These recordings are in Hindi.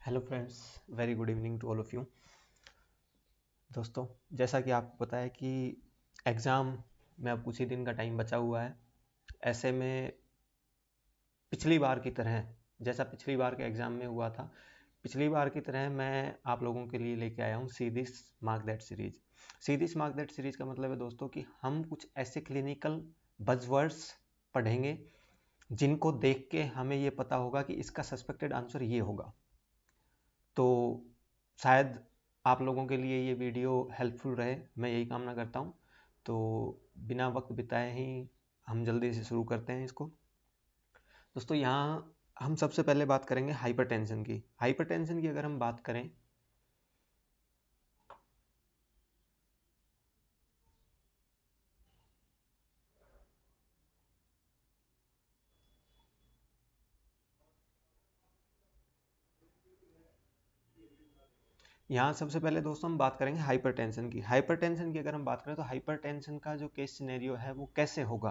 Hello friends, very good evening to all of you. दोस्तों, जैसा कि आपको पता है कि एग्ज़ाम में अब कुछ ही दिन का टाइम बचा हुआ है। ऐसे में पिछली बार की तरह, जैसा पिछली बार के एग्ज़ाम में हुआ था, पिछली बार की तरह मैं आप लोगों के लिए लेके आया हूँ see this mark that series. See this mark that series का मतलब है दोस्तों कि हम कुछ ऐसे क्लिनिकल बज़वर्ड्स पढ़ेंगे जिनको देख के हमें ये पता होगा कि इसका सस्पेक्टेड आंसर ये होगा। तो शायद आप लोगों के लिए ये वीडियो हेल्पफुल रहे, मैं यही कामना करता हूँ। तो बिना वक्त बिताए ही हम जल्दी से शुरू करते हैं इसको। दोस्तों, यहाँ हम सबसे पहले बात करेंगे हाइपरटेंशन की। हाइपरटेंशन की अगर हम बात करें, यहाँ सबसे पहले दोस्तों हम बात करेंगे हाइपरटेंशन की। हाइपरटेंशन की अगर हम बात करें तो हाइपरटेंशन का जो केस सिनेरियो है वो कैसे होगा।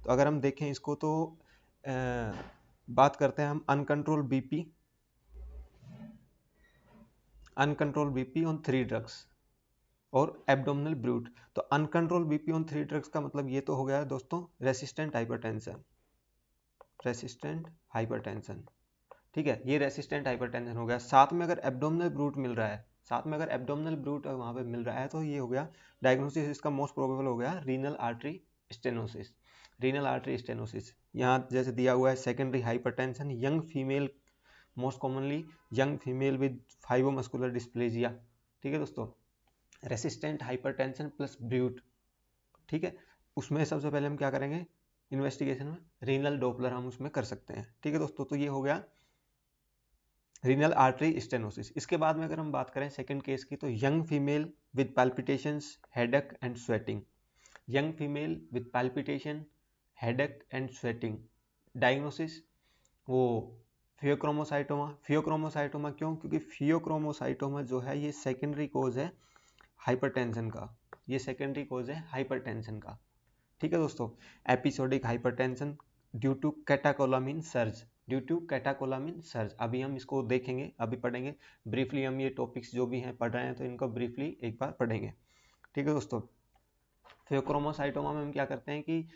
तो अगर हम देखें इसको तो बात करते हैं हम अनकंट्रोल बीपी ऑन 3 ड्रग्स और एब्डोमिनल ब्रूट। तो अनकंट्रोल बीपी ऑन 3 ड्रग्स का मतलब ये तो हो गया दोस्तों रेसिस्टेंट हाइपरटेंशन। ठीक है, ये रेसिस्टेंट हाइपरटेंशन हो गया। साथ में अगर एब्डोमिनल ब्रूट मिल रहा है, वहाँ पे मिल रहा है, तो ये हो गया डायग्नोसिस। इसका मोस्ट प्रोबेबल हो गया रीनल आर्टरी स्टेनोसिस। यहाँ जैसे दिया हुआ है secondary hypertension, young female, most commonly young female with fibromuscular dysplasia. ठीक है दोस्तों, रेसिस्टेंट हाइपरटेंशन प्लस ब्रूट। ठीक है, उसमें सबसे पहले हम क्या करेंगे इन्वेस्टिगेशन में, रीनल डॉपलर हम उसमें कर सकते हैं। ठीक है दोस्तों, तो ये हो गया रीनल आर्टरी स्टेनोसिस। इसके बाद में अगर हम बात करें सेकंड केस की, तो young female with palpitations, headache and sweating. Young female with palpitation, headache and sweating. Diagnosis वो फियोक्रोमोसाइटोमा क्यों? क्योंकि फियोक्रोमोसाइटोमा जो है ये सेकेंडरी कोज है हाइपरटेंशन का। ठीक है दोस्तों, episodic hypertension due to catecholamine surge. अभी हम इसको देखेंगे, अभी पढ़ेंगे ब्रीफली। हम ये टॉपिक्स जो भी हैं पढ़ रहे हैं तो इनको ब्रीफली एक बार पढ़ेंगे। ठीक है दोस्तों, फियोक्रोमोसाइटोमा में हम क्या करते हैं कि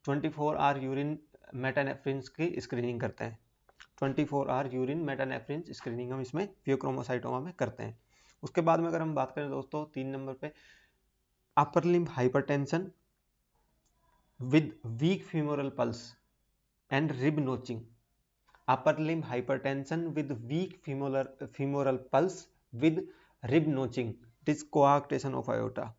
24 आवर यूरिन मेटानेफ्रिन्स की स्क्रीनिंग करते हैं। 24 आवर यूरिन मेटानेफ्रिन्स स्क्रीनिंग हम इसमें फियोक्रोमोसाइटोमा में करते हैं। उसके बाद में अगर हम बात करें दोस्तों 3 नंबर पे, upper limb hypertension with weak femoral pulse and rib notching. Upper limb hypertension with weak femoral pulse with rib notching. It is coarctation of aorta.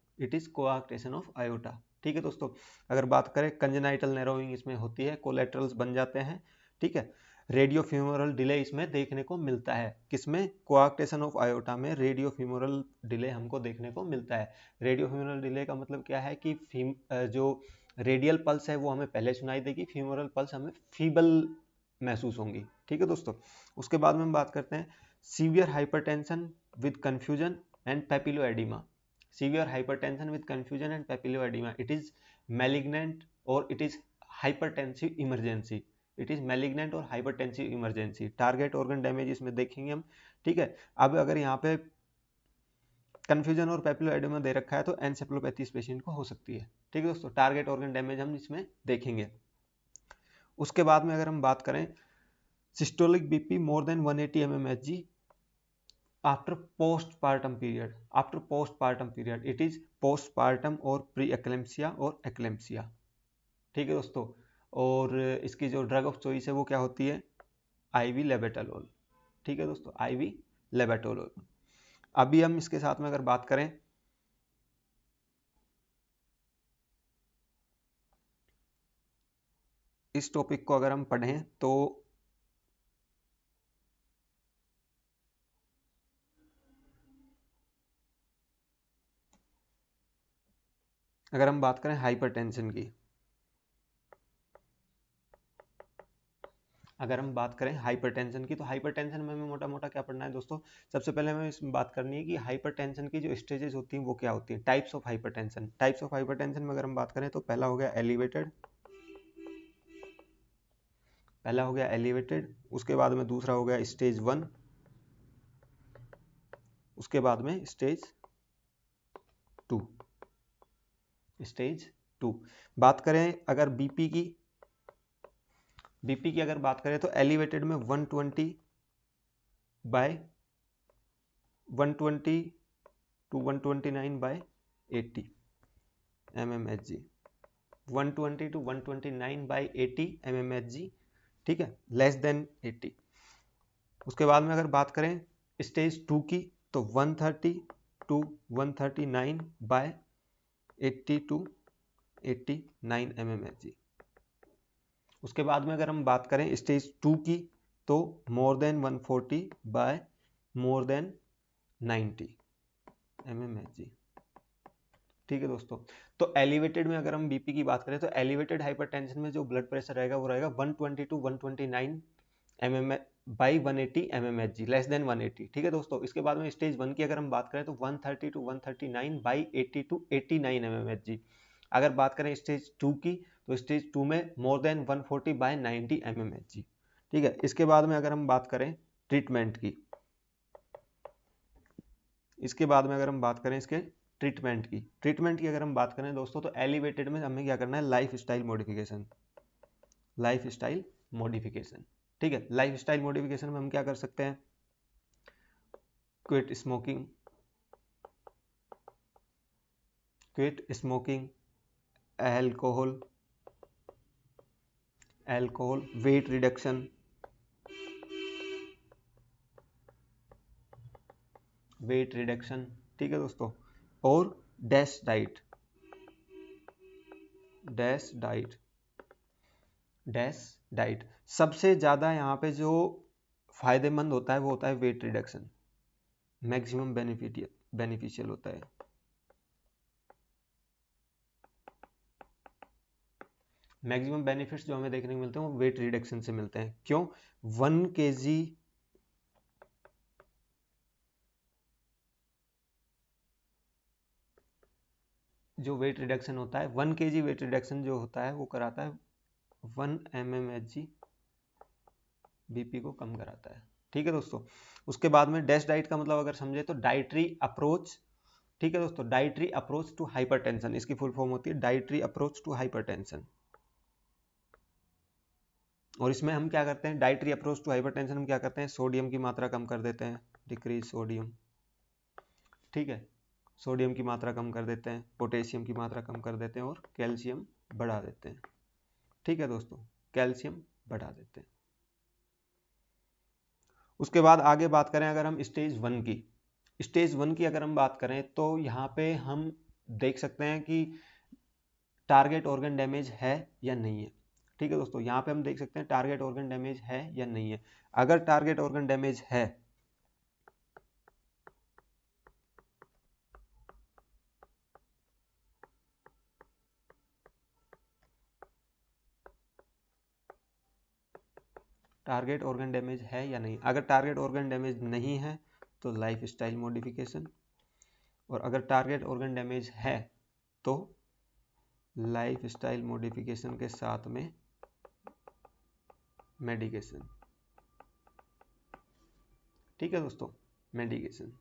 ठीक है दोस्तों, अगर बात करें कंजेनाइटल नैरोइंग इसमें होती है, कोलेटरल्स बन जाते हैं। ठीक है, रेडियो फ्यूमरल डिले इसमें देखने को मिलता है। किसमें? कोआक्टेशन ऑफ आयोटा में रेडियो फ्यूमरल डिले हमको देखने को मिलता है। रेडियो फ्यूमरल डिले का मतलब क्या है कि जो रेडियल पल्स है वो हमें पहले सुनाई देगी, फ्यूमरल पल्स हमें फीबल महसूस होंगी। ठीक है दोस्तों, उसके बाद में हम बात करते हैं severe hypertension with confusion and papilledema. It is malignant और it is hypertensive emergency. Target organ damage इसमें देखेंगे हम। ठीक है, अब अगर यहाँ पे कंफ्यूजन और पेपिलोएडिमा दे रखा है तो एन्सेफलोपैथी इस पेशेंट को हो सकती है। ठीक है दोस्तों, टारगेट ऑर्गन डैमेज हम इसमें देखेंगे। उसके बाद में अगर हम बात करें systolic BP more than 180 mmHg after postpartum period, it is postpartum और प्री एक्लेम्सिया और एक्लेम्सिया। ठीक है दोस्तों, और इसकी जो ड्रग ऑफ चॉइस है वो क्या होती है? IV labetalol. ठीक है दोस्तों, IV लेबेटालोल। अभी हम इसके साथ में अगर बात करें इस टॉपिक को, अगर हम पढ़ें तो अगर हम बात करें हाइपरटेंशन की, तो हाइपरटेंशन में हमें मोटा मोटा क्या पढ़ना है दोस्तों? सबसे पहले हमें इस बात करनी है कि हाइपरटेंशन की जो स्टेजेस होती हैं वो क्या होती हैं। टाइप्स ऑफ हाइपरटेंशन में अगर हम बात करें तो पहला हो गया एलिवेटेड, उसके बाद में दूसरा हो गया स्टेज 1, उसके बाद में स्टेज 2। स्टेज 2 बात करें अगर बीपी की अगर बात करें तो एलिवेटेड में 120 by 120 to 129 by 80 mmHg, 120 to 129 by 80 mmHg, ठीक है, लेस देन 80। उसके बाद में अगर बात करें स्टेज 2 की तो 130 टू 139 बाय 80 टू 89 mmHg। उसके बाद में अगर हम बात करें स्टेज 2 की तो more than 140 by more than 90 mmHg, ठीक है दोस्तों। तो एलिवेटेड में अगर हम बीपी की बात करें तो एलिवेटेड हाइपरटेंशन में जो ब्लड प्रेशर रहेगा वो रहेगा 120 to 129 mm by 180 mmHg, less than 180, ठीक है दोस्तों। इसके बाद में स्टेज 1 की अगर हम बात करें तो 130 टू 139 बाई 80 टू 89 mmHg। अगर बात करें स्टेज 2 की तो स्टेज 2 में मोर देन 140 बाय 90 mmHg, ठीक है। इसके बाद में अगर हम बात करें ट्रीटमेंट की, इसके बाद में अगर हम बात करें इसके ट्रीटमेंट की अगर हम बात करें दोस्तों तो एलिवेटेड में हमें क्या करना है, लाइफ स्टाइल मॉडिफिकेशन, ठीक है। लाइफ स्टाइल मॉडिफिकेशन में हम क्या कर सकते हैं, quit smoking, alcohol, weight reduction, ठीक है दोस्तों, और डैश डाइट। सबसे ज्यादा यहाँ पे जो फायदेमंद होता है वो होता है वेट रिडक्शन, मैक्सिमम बेनिफिशियल होता है। मैक्सिमम बेनिफिट्स जो हमें देखने को मिलते हैं वो वेट रिडक्शन से मिलते हैं। क्यों? 1 kg जो वेट रिडक्शन होता है, 1 kg वेट रिडक्शन जो होता है वो कराता है 1 mmHg बीपी को कम कराता है, ठीक है दोस्तों। उसके बाद में डैश डाइट का मतलब अगर समझे तो डाइटरी अप्रोच, ठीक है दोस्तों, डाइटरी अप्रोच टू हाइपरटेंशन, इसकी फुल फॉर्म होती है डाइटरी अप्रोच टू हाइपरटेंशन। और इसमें हम क्या करते हैं, डाइटरी अप्रोच टू हाइपरटेंशन हम क्या करते हैं, सोडियम की मात्रा कम कर देते हैं, डिक्रीज सोडियम, ठीक है, सोडियम की मात्रा कम कर देते हैं, पोटेशियम की मात्रा कम कर देते हैं और कैल्शियम बढ़ा देते हैं, ठीक है दोस्तों, कैल्शियम बढ़ा देते हैं। उसके बाद आगे बात करें अगर हम स्टेज 1 की अगर हम बात करें तो यहाँ पे हम देख सकते हैं कि टारगेट ऑर्गन डैमेज है या नहीं है, ठीक है दोस्तों। यहाँ पे हम देख सकते हैं टारगेट ऑर्गन डैमेज है या नहीं है। अगर टारगेट ऑर्गन डैमेज है या नहीं, अगर टारगेट ऑर्गन डैमेज नहीं है तो लाइफ स्टाइल मॉडिफिकेशन, और अगर टारगेट ऑर्गन डैमेज है तो लाइफ स्टाइल मॉडिफिकेशन के साथ में मेडिकेशन, ठीक है दोस्तों, मेडिकेशन।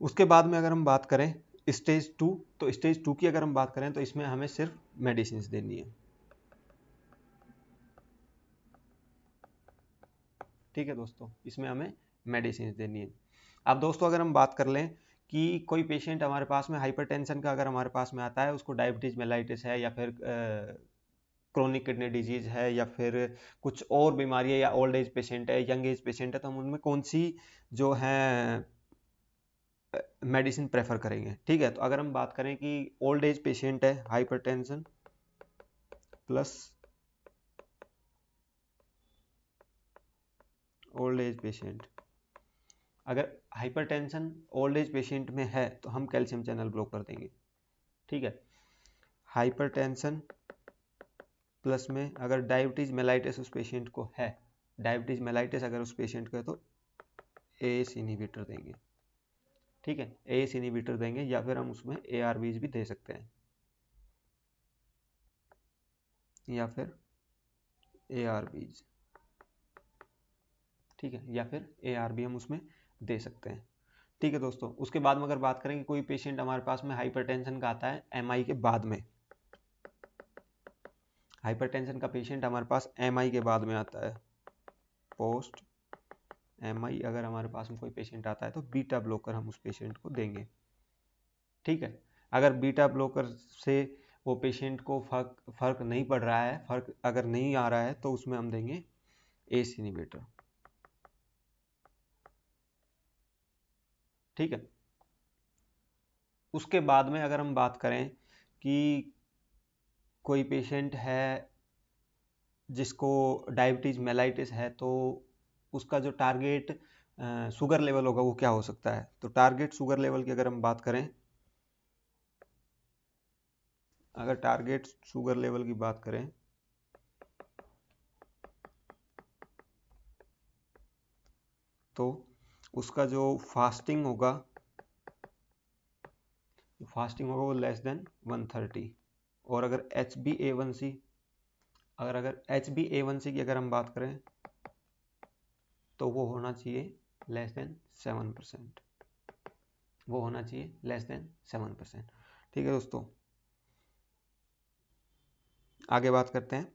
उसके बाद में अगर हम बात करें स्टेज 2, तो स्टेज 2 की अगर हम बात करें तो इसमें हमें सिर्फ मेडिसिन देनी है, ठीक है दोस्तों, इसमें हमें मेडिसिन देनी है। अब दोस्तों अगर हम बात कर लें कि कोई पेशेंट हमारे पास में हाइपरटेंशन का अगर हमारे पास में आता है, उसको डायबिटीज मेलाइटिस है या फिर क्रोनिक किडनी डिजीज है या फिर कुछ और बीमारी है या ओल्ड एज पेशेंट है, यंग एज पेशेंट है, तो हम उनमें कौन सी जो है मेडिसिन प्रेफर करेंगे, ठीक है। तो अगर हम बात करें कि ओल्ड एज पेशेंट है, hypertension plus old age patient, अगर हाइपरटेंशन ओल्ड एज पेशेंट में है तो हम कैल्शियम चैनल ब्लॉक कर देंगे, ठीक है। हाइपरटेंशन प्लस में अगर डायबिटीज मेलाइटिस उस पेशेंट को है, डायबिटीज मेलाइटिस अगर उस पेशेंट को है तो एएस इनहिबिटर देंगे, ठीक है, एएस इनहिबिटर देंगे, या फिर हम उसमें एआरबीज भी दे सकते हैं, या फिर एआरबीज, ठीक है, या फिर एआरबी हम उसमें दे सकते हैं। ठीक है दोस्तों, उसके बाद में अगर बात करें कि कोई पेशेंट हमारे पास में हाइपरटेंशन का आता है एमआई के बाद में, हाइपरटेंशन का पेशेंट हमारे पास एमआई के बाद में आता है, पोस्ट एमआई अगर हमारे पास में कोई पेशेंट आता है तो बीटा ब्लॉकर हम उस पेशेंट को देंगे। ठीक है, अगर बीटा ब्लॉकर से वो पेशेंट को फर्क नहीं पड़ रहा है, फर्क अगर नहीं आ रहा है तो उसमें हम देंगे एस इनहिबिटर। ठीक है, उसके बाद में अगर हम बात करें कि कोई पेशेंट है जिसको डायबिटीज मेलाइटिस है, तो उसका जो टारगेट शुगर लेवल होगा वो क्या हो सकता है। तो टारगेट शुगर लेवल की अगर हम बात करें, अगर टारगेट शुगर लेवल की बात करें तो उसका जो फास्टिंग होगा वो लेस देन 130, और अगर HbA1c की अगर हम बात करें तो वो होना चाहिए लेस देन 7%, वो होना चाहिए लेस देन 7%। ठीक है दोस्तों, आगे बात करते हैं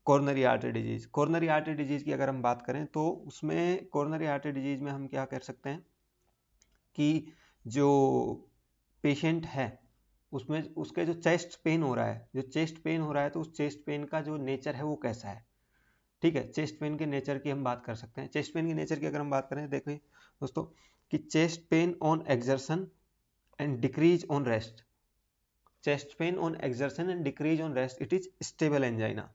coronary artery disease. Coronary artery disease की अगर हम बात करें तो उसमें कोरोनरी आर्टरी डिजीज में हम क्या कर सकते हैं कि जो पेशेंट है उसमें उसके जो चेस्ट पेन हो रहा है, तो उस चेस्ट पेन का जो नेचर है वो कैसा है। ठीक है, चेस्ट पेन के नेचर की हम बात कर सकते हैं। चेस्ट पेन के नेचर की अगर हम बात करें, देखिए दोस्तों कि chest pain on exertion and decrease on rest, chest pain on exertion and decrease on rest, it is stable angina,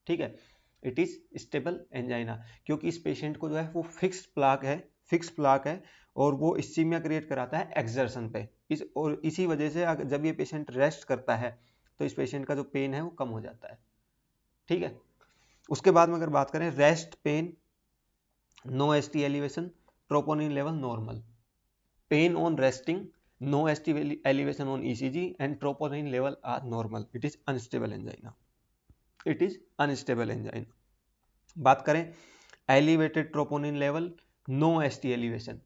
ठीक है, इट इज स्टेबल एंजाइना, क्योंकि इस पेशेंट को जो है वो फिक्स प्लाक है और वो इस्चीमिया क्रिएट कराता है एक्सर्शन पे, और इसी वजह से जब ये पेशेंट रेस्ट करता है तो इस पेशेंट का जो पेन है वो कम हो जाता है। ठीक है, उसके बाद में अगर बात करें rest pain, no ST elevation, troponin level normal, pain on resting, no ST elevation on ECG and troponin level are normal, it is unstable angina, बात करें elevated troponin level, no ST elevation,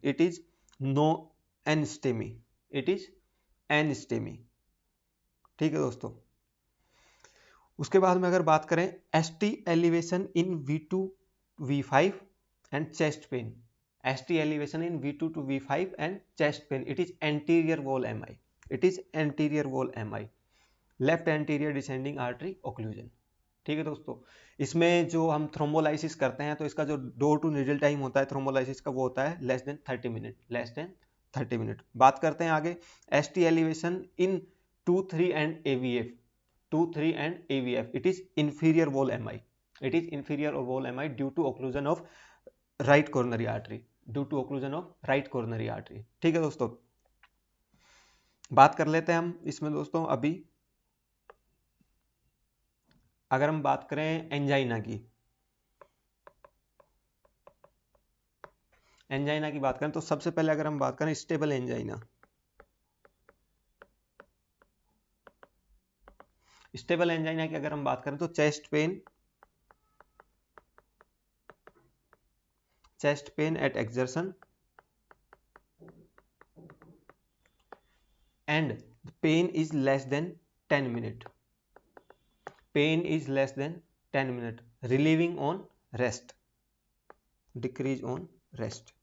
it is no NSTEMI, ठीक है दोस्तों। उसके बाद में अगर बात करें ST elevation in V2 V5 and chest pain, ST elevation in V2 to V5 and chest pain, it is anterior wall MI, left anterior descending artery occlusion. ठीक है दोस्तों, इसमें जो हम थ्रोम्बोलाइसिस करते हैं तो इसका जो डोर टू नीडल टाइम होता है थ्रोम्बोलाइसिस का वो होता है लेस देन 30 मिनट। बात करते हैं आगे ST elevation in 2-3 and AVF, it is inferior wall MI, due to occlusion of right coronary artery, ठीक है दोस्तों। बात कर लेते हैं हम इसमें दोस्तों अभी, अगर हम बात करें एंजाइना की बात करें तो सबसे पहले अगर हम बात करें स्टेबल एंजाइना की अगर हम बात करें तो chest pain eight exertion and the pain is less than 10 minute, relieving on rest, decrease on rest,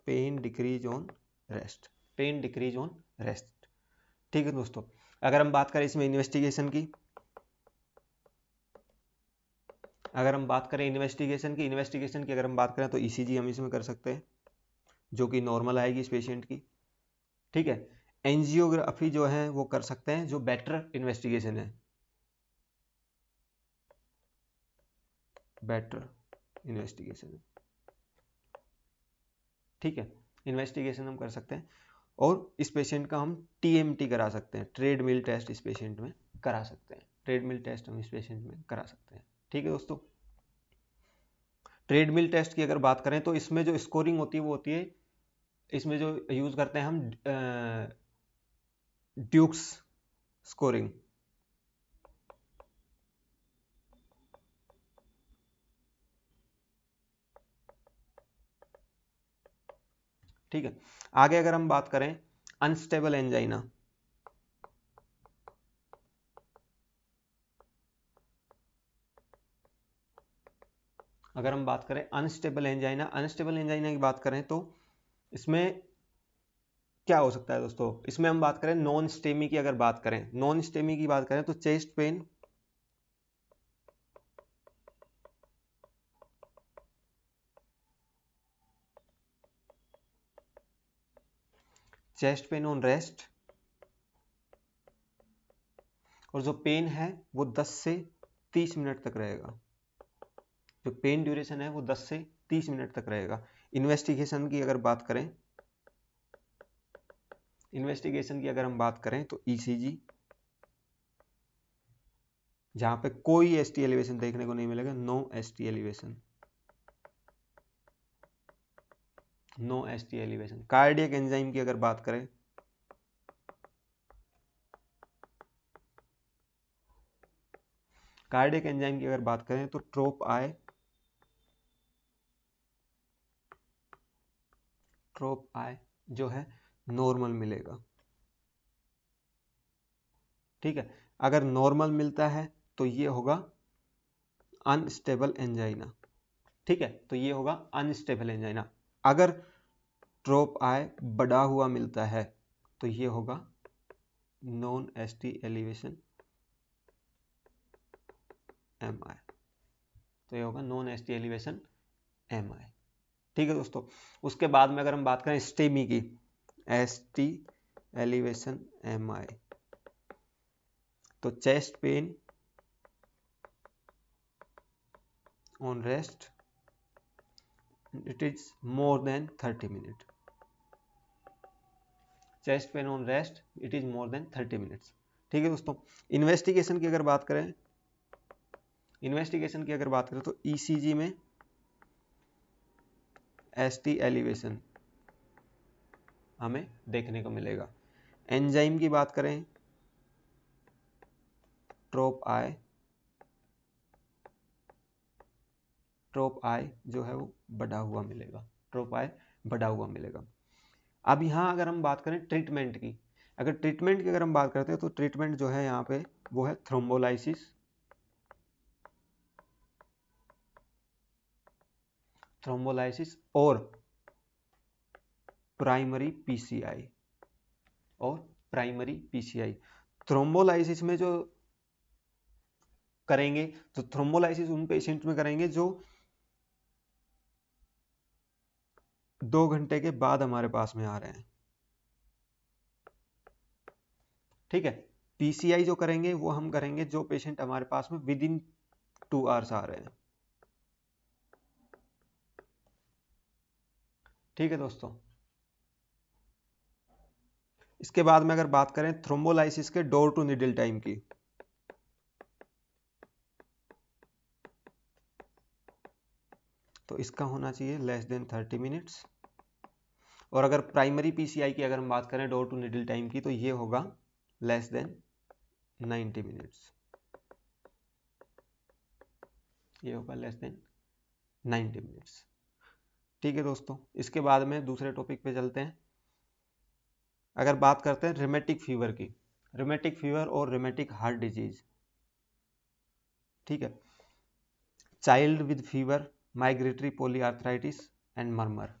pain decrease on rest। ठीक है दोस्तों, अगर हम बात करें इसमें इन्वेस्टिगेशन की, अगर हम बात करें तो ECG हम इसमें कर सकते हैं जो कि नॉर्मल आएगी इस पेशेंट की। ठीक है, एंजियोग्राफी जो है वो कर सकते हैं जो बेटर इन्वेस्टिगेशन है, ठीक है, इन्वेस्टिगेशन हम कर सकते हैं। और इस पेशेंट का हम TMT करा सकते हैं, ट्रेडमिल टेस्ट इस पेशेंट में करा सकते हैं, ठीक है दोस्तों। ट्रेडमिल टेस्ट की अगर बात करें तो इसमें जो स्कोरिंग होती है वो होती है, इसमें जो यूज करते हैं हम ड्यूक्स स्कोरिंग, ठीक है। आगे अगर हम बात करें अनस्टेबल एंजाइना, अगर हम बात करें अनस्टेबल एंजाइना, अनस्टेबल एंजाइना की बात करें तो इसमें क्या हो सकता है दोस्तों, इसमें हम बात करें नॉन स्टेमी की, अगर बात करें नॉन स्टेमी की बात करें तो chest pain, chest pain on rest, और जो पेन है वो 10 से 30 मिनट तक रहेगा, जो पेन ड्यूरेशन है वो 10 से 30 मिनट तक रहेगा। इन्वेस्टिगेशन की अगर बात करें, इन्वेस्टिगेशन की अगर हम बात करें तो ईसीजी, जहां पे कोई एसटी एलिवेशन देखने को नहीं मिलेगा, no ST elevation, no ST elevation. Cardiac enzyme की अगर बात करें, कार्डियक एंजाइम की अगर बात करें तो ट्रोप आई, ट्रोप आई जो है नॉर्मल मिलेगा, ठीक है। अगर नॉर्मल मिलता है तो ये होगा अनस्टेबल एंजाइना, ठीक है, तो ये होगा अनस्टेबल एंजाइना। अगर ट्रोप आई बढ़ा हुआ मिलता है तो ये होगा नॉन एसटी एलिवेशन एम आई, तो ये होगा नॉन एसटी एलिवेशन एम आई, ठीक है दोस्तों। उसके बाद में अगर हम बात करें स्टेमी की, एस टी एलिवेशन एम आई, तो chest pain on rest, it is more then 30 minute, chest pain on rest it is more then 30 minutes, ठीक है दोस्तों। इन्वेस्टिगेशन की अगर बात करें, इन्वेस्टिगेशन की अगर बात करें तो ईसीजी में एसटी एलिवेशन हमें देखने को मिलेगा। एंजाइम की बात करें, ट्रोप आई, ट्रोप आई जो है वो बढ़ा हुआ मिलेगा, ट्रोप आई बढ़ा हुआ मिलेगा। अब यहाँ अगर हम बात करें ट्रीटमेंट की, अगर ट्रीटमेंट की अगर हम बात करते हैं तो ट्रीटमेंट जो है यहाँ पे वो है थ्रोम्बोलाइसिस, थ्रोम्बोलाइसिस और प्राइमरी पीसीआई, और प्राइमरी पीसीआई। थ्रोम्बोलाइसिस में जो करेंगे तो थ्रोम्बोलाइसिस उन पेशेंट में करेंगे जो 2 घंटे के बाद हमारे पास में आ रहे हैं, ठीक है। पीसीआई जो करेंगे वो हम करेंगे जो पेशेंट हमारे पास में विद इन 2 आवर्स आ रहे हैं, ठीक है दोस्तों। इसके बाद में अगर बात करें थ्रोम्बोलाइसिस के डोर टू निडल टाइम की, तो इसका होना चाहिए लेस देन 30 मिनट्स, और अगर प्राइमरी पीसीआई की अगर हम बात करें डोर टू निडल टाइम की तो ये होगा लेस देन 90 मिनट्स, ये होगा लेस देन 90 मिनट्स, ठीक है दोस्तों। इसके बाद में दूसरे टॉपिक पे चलते हैं। अगर बात करते हैं रिमेटिक फीवर की, रिमेटिक फीवर और रिमेटिक हार्ट डिजीज, ठीक है। Child with fever, migratory polyarthritis and murmur,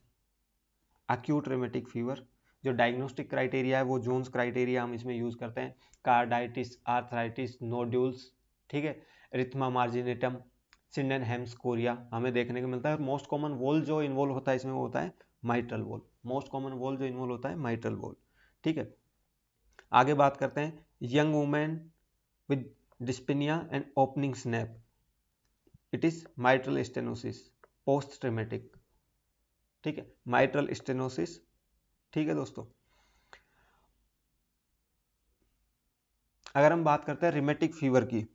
acute rheumatic fever, जो डायग्नोस्टिक क्राइटेरिया है वो जोन्स क्राइटेरिया हम इसमें यूज करते हैं, कार्डाइटिस, आर्थराइटिस, नोड्यूल्स, ठीक है, रिथमा मार्जिनेटम, सिंडेनहेम्स कोरिया हमें देखने को मिलता है। मोस्ट कॉमन वोल जो इन्वॉल्व होता है इसमें वो होता है माइट्रल वोल, मोस्ट कॉमन वोल जो इन्वॉल्व होता है माइट्रल वोल, ठीक है। आगे बात करते हैं young women with dyspnoea and opening snap, it is mitral stenosis post traumatic, ठीक है, माइट्रल स्टेनोसिस, ठीक है दोस्तों। अगर हम बात करते हैं रिमेटिक फीवर की,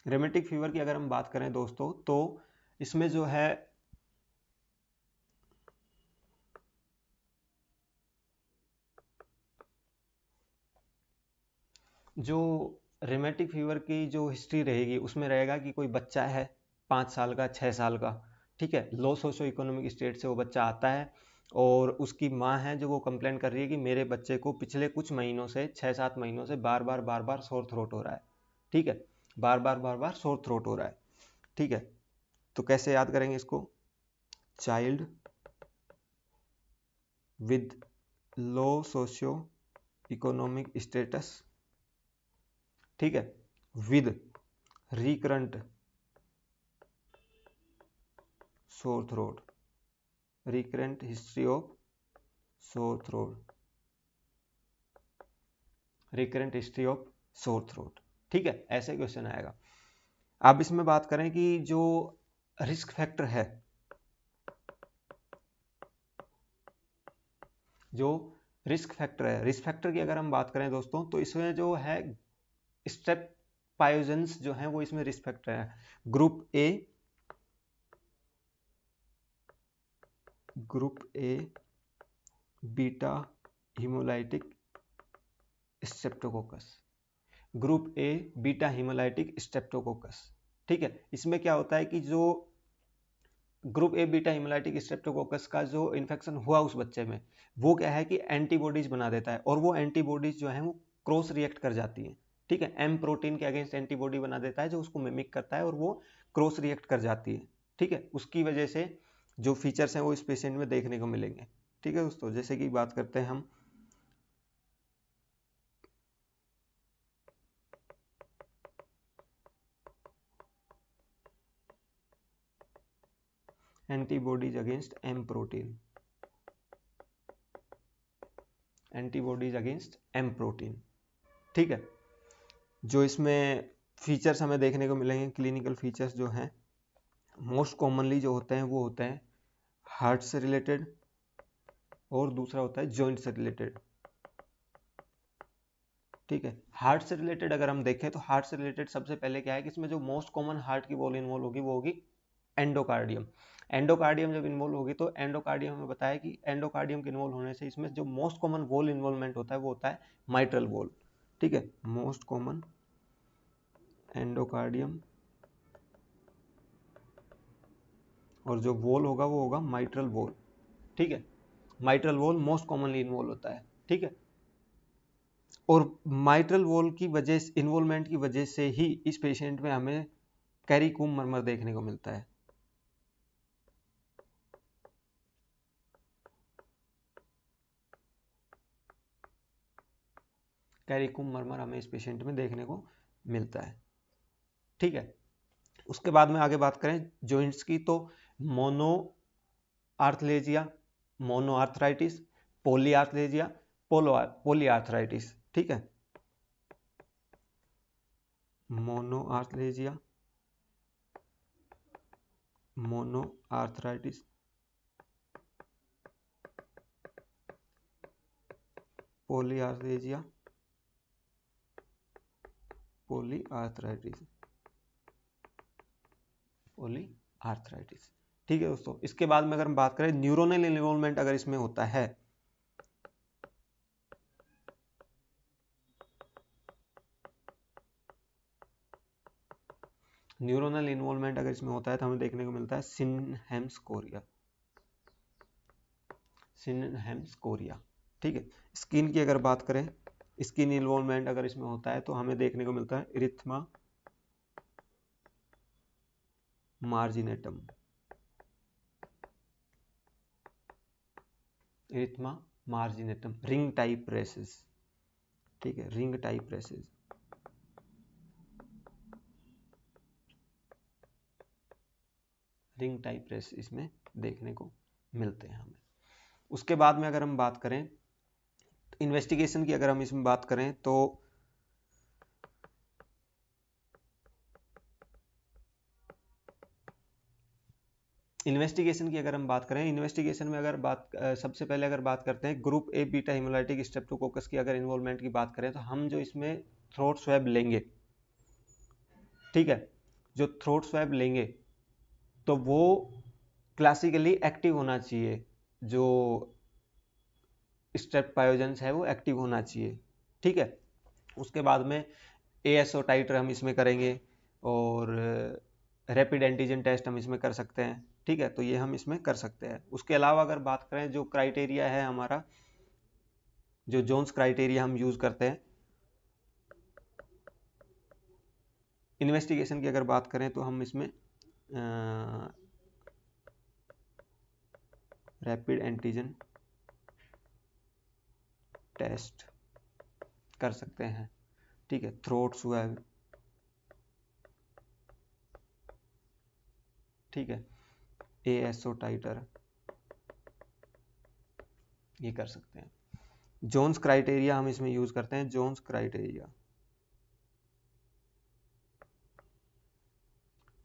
रिमेटिक फीवर की अगर हम बात करें दोस्तों तो इसमें जो है जो रिमेटिक फीवर की जो हिस्ट्री रहेगी उसमें रहेगा कि कोई बच्चा है 5 साल का 6 साल का, ठीक है, लो सोशो इकोनॉमिक स्टेट से वो बच्चा आता है और उसकी माँ है जो वो कंप्लेन कर रही है कि मेरे बच्चे को पिछले कुछ महीनों से 6-7 महीनों से बार बार सोर थ्रोट हो रहा है, ठीक है, बार बार सोर थ्रोट हो रहा है, ठीक है। तो कैसे याद करेंगे इसको, child with low socio economic status, ठीक है, with recurrent sore throat, recurrent history of sore throat, recurrent history of sore throat, ठीक है, ऐसे क्वेश्चन आएगा। अब इसमें बात करें कि जो रिस्क फैक्टर है, जो रिस्क फैक्टर है, रिस्क फैक्टर की अगर हम बात करें दोस्तों तो इसमें जो है स्टेप पायोजेंस जो है वो इसमें रिस्क फैक्टर है। Group A beta haemolytic Streptococcus, group A beta haemolytic Streptococcus, ठीक है। इसमें क्या होता है कि जो group A beta haemolytic Streptococcus का जो इन्फेक्शन हुआ उस बच्चे में, वो क्या है कि एंटीबॉडीज बना देता है और वो एंटीबॉडीज जो है वो क्रॉस रिएक्ट कर जाती है, ठीक है, एम प्रोटीन के अगेंस्ट एंटीबॉडी बना देता है जो उसको मिमिक करता है और वो क्रॉस रिएक्ट कर जाती है, ठीक है। उसकी वजह से जो फीचर्स हैं वो इस पेशेंट में देखने को मिलेंगे, ठीक है दोस्तों। जैसे कि बात करते हैं हम antibodies against M protein, antibodies against M protein, ठीक है। जो इसमें फीचर्स हमें देखने को मिलेंगे, क्लिनिकल फीचर्स जो हैं मोस्ट कॉमनली जो होते हैं वो होते हैं हार्ट से रिलेटेड और दूसरा होता है जॉइंट से रिलेटेड, ठीक है। हार्ट से रिलेटेड अगर हम देखें तो हार्ट से रिलेटेड सबसे पहले क्या है कि इसमें जो मोस्ट कॉमन हार्ट की वॉल इन्वॉल्व होगी वो होगी एंडोकार्डियम। एंडोकार्डियम जब इन्वॉल्व होगी तो एंडोकार्डियम हमें बताया कि एंडोकार्डियम के इन्वॉल्व होने से इसमें जो मोस्ट कॉमन वॉल इन्वॉल्वमेंट होता है वो होता है माइट्रल वॉल, ठीक है, मोस्ट कॉमन एंडोकार्डियम और जो वॉल होगा वो होगा माइट्रल वॉल, ठीक है। Mitral valve most commonly involve होता है, ठीक है। और माइट्रल वॉल की वजह इन्वॉल्वमेंट की वजह से ही इस पेशेंट में हमें कैरिकूम मर्मर देखने को मिलता है, कैरिकूम मर्मर हमें इस पेशेंट में देखने को मिलता है, ठीक है। उसके बाद में आगे बात करें जॉइंट्स की तो मोनो आर्थलेजिया, मोनो आर्थराइटिस, पोली आर्थलेजिया, पोली आर्थराइटिस, ठीक है, मोनो आर्थलेजिया, मोनो आर्थराइटिस, पोली आर्थलेजिया, पोली आर्थराइटिस, पोली आर्थराइटिस, ठीक है दोस्तों। इसके बाद में अगर हम बात करें न्यूरोनल इन्वॉल्वमेंट अगर इसमें होता है, न्यूरोनल इन्वॉल्वमेंट अगर इसमें होता है तो हमें देखने को मिलता है सिनहेम्स कोरिया, सिनहेम्स कोरिया, ठीक है। स्किन की अगर बात करें, स्किन इन्वॉल्वमेंट अगर इसमें होता है तो हमें देखने को मिलता है erythema marginatum, erythema marginatum, ring type rashes, ठीक है, ring type rashes, ring type rash इसमें देखने को मिलते हैं हमें। उसके बाद में अगर हम बात करें इन्वेस्टिगेशन की, अगर हम इसमें बात करें तो इन्वेस्टिगेशन की अगर हम बात करें, इन्वेस्टिगेशन में अगर बात सबसे पहले अगर बात करते हैं group A beta haemolytic Streptococcus की अगर इन्वॉल्वमेंट की बात करें तो हम जो इसमें थ्रोट स्वैब लेंगे, ठीक है, जो थ्रोट स्वैब लेंगे तो वो क्लासिकली एक्टिव होना चाहिए, जो स्ट्रेप पायोजेंस है वो एक्टिव होना चाहिए, ठीक है। उसके बाद में ASO टाइटर हम इसमें करेंगे और रैपिड एंटीजन टेस्ट हम इसमें कर सकते हैं। ठीक है, तो ये हम इसमें कर सकते हैं। उसके अलावा अगर बात करें जो क्राइटेरिया है हमारा, जो जोन्स क्राइटेरिया हम यूज़ करते हैं इन्वेस्टिगेशन की अगर बात करें तो हम इसमें रैपिड एंटीजन टेस्ट कर सकते हैं। ठीक है, थ्रोट स्वैब, ठीक है, ASO टाइटर, ये कर सकते हैं। जोन्स क्राइटेरिया हम इसमें यूज करते हैं, जोन्स क्राइटेरिया।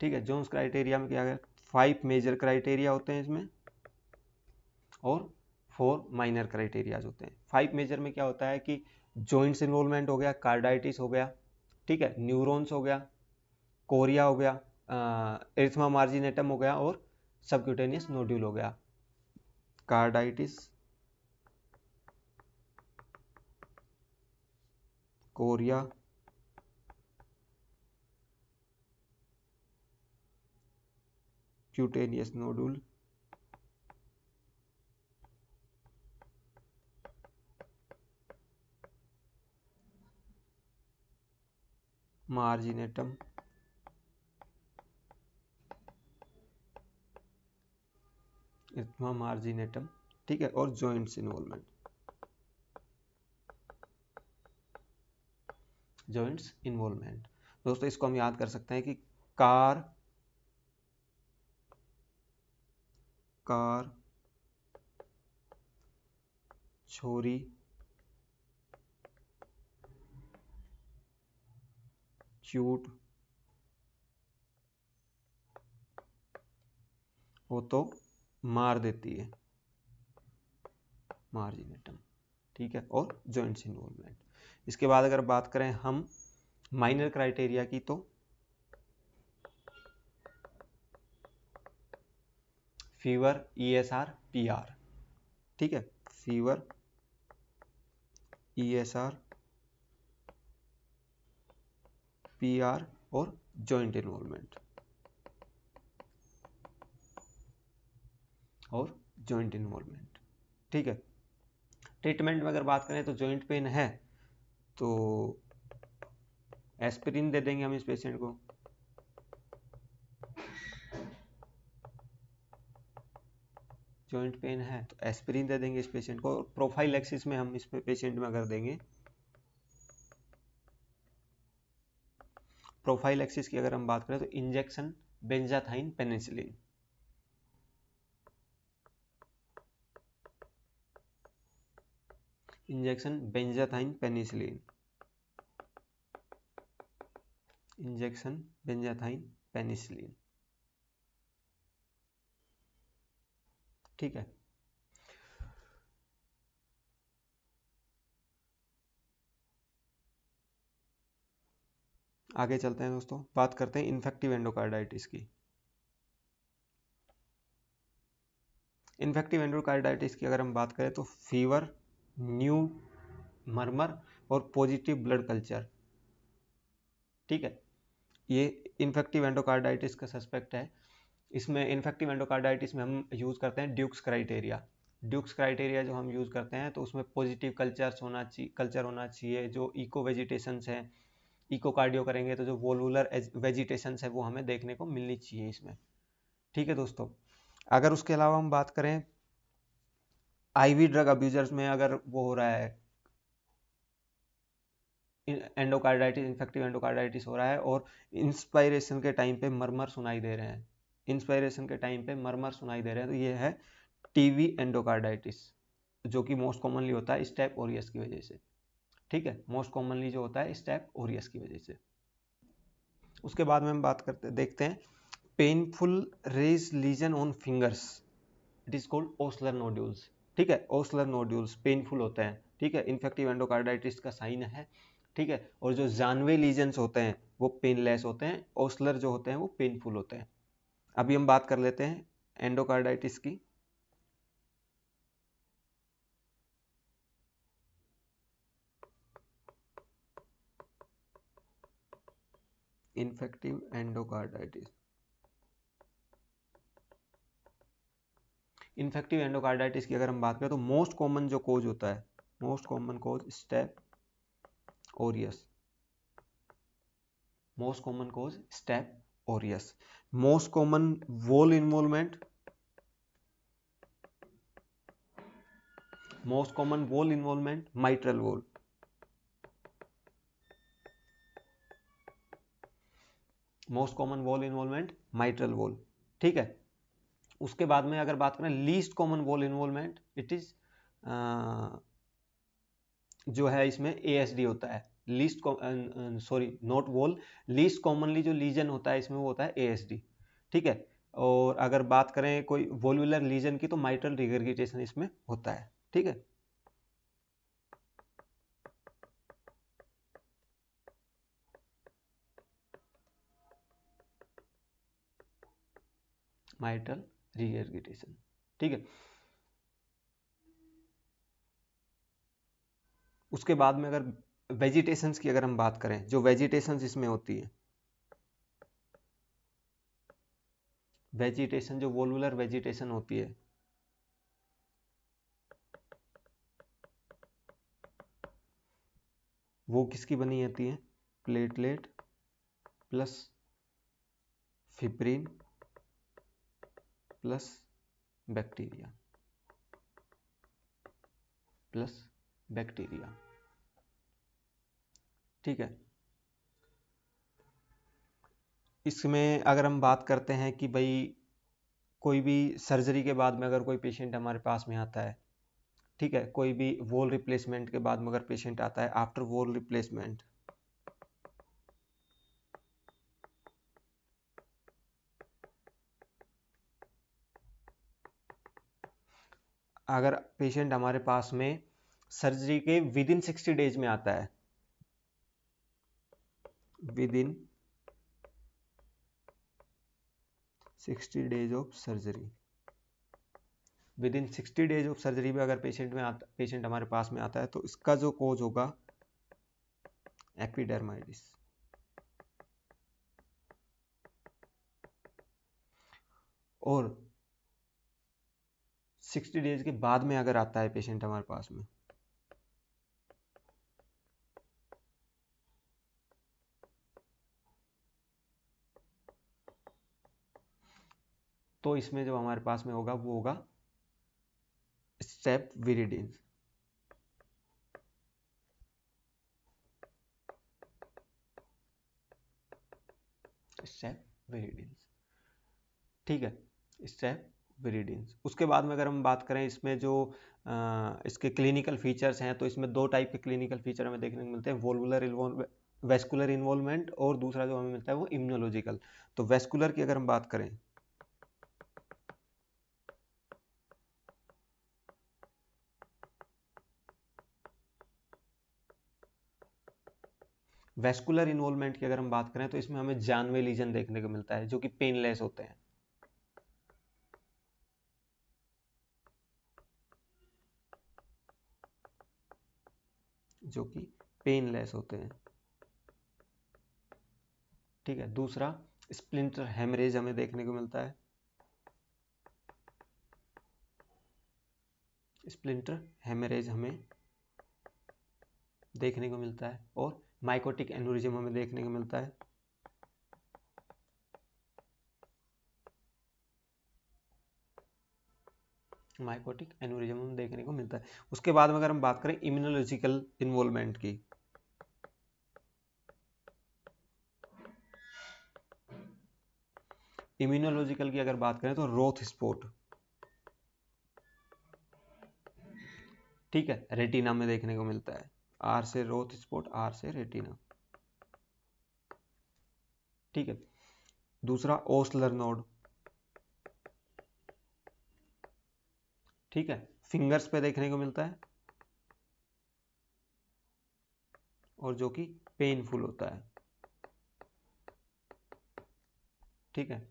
ठीक है, जोन्स क्राइटेरिया में क्या है, 5 मेजर क्राइटेरिया होते हैं इसमें और 4 माइनर क्राइटेरियाज होते हैं। 5 मेजर में क्या होता है कि जॉइंट्स इन्वॉल्वमेंट हो गया, कार्डाइटिस हो गया, ठीक है, न्यूरॉन्स हो गया, कोरिया हो गया, एरिथमा मार्जिनेटम हो गया और सबक्यूटेनियस नोड्यूल हो गया। कार्डाइटिस, कोरिया, क्यूटेनियस नोडुल, मार्जिनेटम, इथमा मार्जिनेटम, ठीक है, और जॉइंट्स इन्वॉल्वमेंट, जॉइंट्स इन्वॉल्वमेंट। दोस्तों इसको हम याद कर सकते हैं कि कार छोरी, चूट वो तो मार देती है, मार्जिनेटम, ठीक है, और जॉइंट्स इन्वॉल्वमेंट। इसके बाद अगर बात करें हम माइनर क्राइटेरिया की, तो फीवर, ESR, PR, ठीक है, फीवर, ESR, PR और जॉइंट इन्वॉल्वमेंट, और जॉइंट इन्वॉल्वमेंट, ठीक है। ट्रीटमेंट में अगर बात करें तो जॉइंट पेन है तो एस्पिरिन दे देंगे हम इस पेशेंट को, जॉइंट पेन है तो एस्पिरिन दे देंगे इस पेशेंट को। प्रोफाइलैक्सिस में हम इस पेशेंट में अगर देंगे, प्रोफाइलैक्सिस की अगर हम बात करें तो injection benzathine penicillin, injection benzathine penicillin, injection benzathine penicillin, ठीक है। आगे चलते हैं दोस्तों, बात करते हैं इन्फेक्टिव एंडोकार्डाइटिस की। इन्फेक्टिव एंडोकार्डाइटिस की अगर हम बात करें तो फीवर, न्यू मरमर और पॉजिटिव ब्लड कल्चर, ठीक है, ये इन्फेक्टिव एंडोकार्डाइटिस का सस्पेक्ट है। इसमें इन्फेक्टिव एंडोकार्डाइटिस में हम यूज़ करते हैं ड्यूक्स क्राइटेरिया। ड्यूक्स क्राइटेरिया जो हम यूज़ करते हैं तो उसमें पॉजिटिव कल्चर होना चाहिए, जो इको वेजिटेशंस है, इकोकार्डियो करेंगे तो जो वोलुलर वेजिटेशंस है वो हमें देखने को मिलनी चाहिए इसमें, ठीक है दोस्तों। अगर उसके अलावा हम बात करें IV ड्रग अब्यूजर्स में, अगर वो हो रहा है एंडोकार्डाइटिस, इन्फेक्टिव एंडोकार्डाइटिस हो रहा है और इंस्पायरेशन के टाइम पे मरमर सुनाई दे रहे हैं, इंस्पायरेशन के टाइम पे मरमर सुनाई दे रहे हैं, तो ये है TB एंडोकार्डाइटिस, जो कि मोस्ट कॉमनली होता है स्टेप ओरियस की वजह से, ठीक है, मोस्ट कॉमनली जो होता है स्टेप ओरियस की वजह से। उसके बाद में हम बात करते देखते हैं painful raised lesion on fingers, it is called Osler nodules, ठीक है, ओस्लर नोड्यूल्स पेनफुल होते हैं, ठीक है, इन्फेक्टिव एंडोकार्डाइटिस का साइन है, ठीक है। और जो जानवे लीजन्स होते हैं वो पेनलेस होते हैं, ओस्लर जो होते हैं वो पेनफुल होते हैं। अभी हम बात कर लेते हैं एंडोकार्डाइटिस की। Infective endocarditis. इन्फेक्टिव एंडोकार्डाइटिस की अगर हम बात करें तो मोस्ट कॉमन जो कोज होता है, most common cause staph aureus, most common cause staph aureus. Most common valve involvement, most common valve involvement mitral valve, most common valve involvement mitral valve. ठीक है, उसके बाद में अगर बात करें least common valve involvement, it is जो है इसमें ASD होता है, least sorry not valve, least commonly जो लीजन होता है इसमें वो होता है ASD। ठीक है, और अगर बात करें कोई वॉल्वुलर लीजन की तो माइट्रल रिगर्गिटेशन इसमें होता है। ठीक है, माइट्रल रिगर्गिटेशन। ठीक है, उसके बाद में अगर वेजिटेशंस की अगर हम बात करें, जो वेजिटेशंस इसमें होती है, वेजिटेशन जो वॉल्वुलर वेजिटेशन होती है, वो किसकी बनी होती है? Platelet plus fibrin plus bacteria, plus bacteria. ठीक है, इसमें अगर हम बात करते हैं कि भाई कोई भी सर्जरी के बाद में अगर कोई पेशेंट हमारे पास में आता है, ठीक है, कोई भी वॉल रिप्लेसमेंट के बाद में अगर पेशेंट आता है, आफ्टर वॉल रिप्लेसमेंट, अगर पेशेंट हमारे पास में सर्जरी के विद इन 60 डेज में आता है, with in 60 days of surgery, with in 60 days of surgery में अगर पेशेंट हमारे पास में आता है तो इसका जो कोज होगा एपिडर्माइटिस। और 60 डेज के बाद में अगर आता है पेशेंट हमारे पास में, तो इसमें जो हमारे पास में होगा वो होगा स्टेप विरिडिन। स्टेप विरिडिन। ठीक है, स्टेप विरिडिन्स। उसके बाद में अगर हम बात करें इसमें जो इसके क्लिनिकल फीचर्स हैं, तो इसमें दो टाइप के क्लिनिकल फीचर हमें देखने को मिलते हैं, वॉल्वुलर वेस्कुलर इन्वॉल्वमेंट, और दूसरा जो हमें मिलता है वो इम्यूनोलॉजिकल। तो वेस्कुलर की अगर हम बात करें, वेस्कुलर इन्वॉल्वमेंट की अगर हम बात करें तो इसमें हमें जानवे लीजन देखने को मिलता है जो कि पेनलेस होते हैं, जो कि पेनलेस होते हैं। ठीक है, दूसरा स्प्लिंटर हेमरेज हमें देखने को मिलता है, स्प्लिंटर हेमरेज हमें देखने को मिलता है, और माइकोटिक एन्यूरिज्म हमें देखने को मिलता है। माइकोटिक एन्यूरिज्म हमें देखने को मिलता है। उसके बाद में अगर हम बात करें इम्यूनोलॉजिकल इन्वॉल्वमेंट की, इम्यूनोलॉजिकल की अगर बात करें तो रोथ स्पॉट, ठीक है, रेटिना में देखने को मिलता है। आर से रोथ स्पॉट, आर से रेटिना। ठीक है, दूसरा ओस्लर नोड, ठीक है, फिंगर्स पे देखने को मिलता है और जो कि पेनफुल होता है। ठीक है,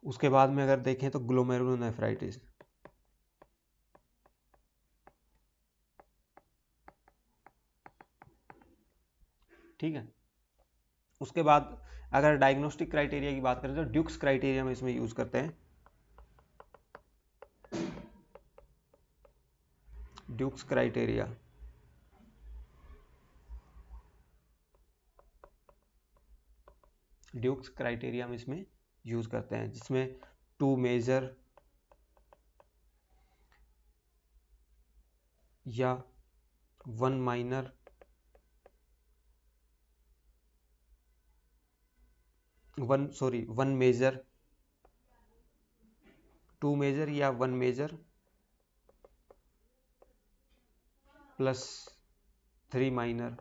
उसके बाद में अगर देखें तो ग्लोमेरुलोनेफ्राइटिस, ठीक है, उसके बाद अगर डायग्नोस्टिक क्राइटेरिया की बात करें तो ड्यूक्स क्राइटेरिया हम इसमें यूज करते हैं। ड्यूक्स क्राइटेरिया हम इसमें यूज करते हैं, जिसमें 2 मेजर या 1 माइनर वन मेजर, 2 मेजर या 1 मेजर प्लस 3 माइनर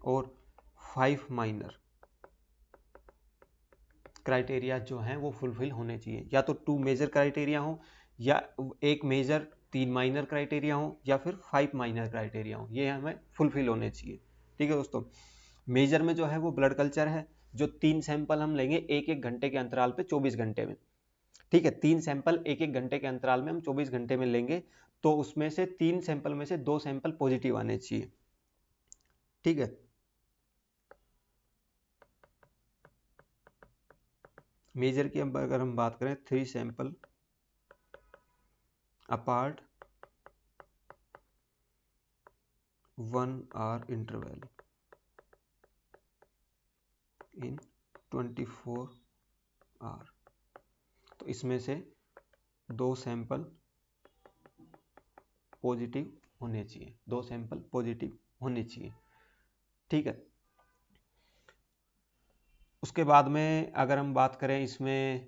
और 5 माइनर क्राइटेरिया जो हैं वो फुलफिल होने चाहिए। या तो 2 मेजर क्राइटेरिया हो, या 1 मेजर 3 माइनर क्राइटेरिया हो, या फिर 5 माइनर क्राइटेरिया हो, ये हमें फुलफिल होने चाहिए। ठीक है दोस्तों। मेजर में जो है वो ब्लड कल्चर है, जो 3 सैंपल हम लेंगे 1-1 घंटे के अंतराल पे 24 घंटे में। ठीक है, 3 सैंपल 1-1 घंटे के अंतराल में हम 24 घंटे में लेंगे, तो उसमें से 3 सैंपल में से 2 सैंपल पॉजिटिव आने चाहिए। ठीक है, मेजर की अगर हम बात करें 3 sample apart 1 hour interval in 24 hour, तो इसमें से 2 सैंपल पॉजिटिव होने चाहिए, 2 सैंपल पॉजिटिव होने चाहिए। ठीक है, उसके बाद में अगर हम बात करें इसमें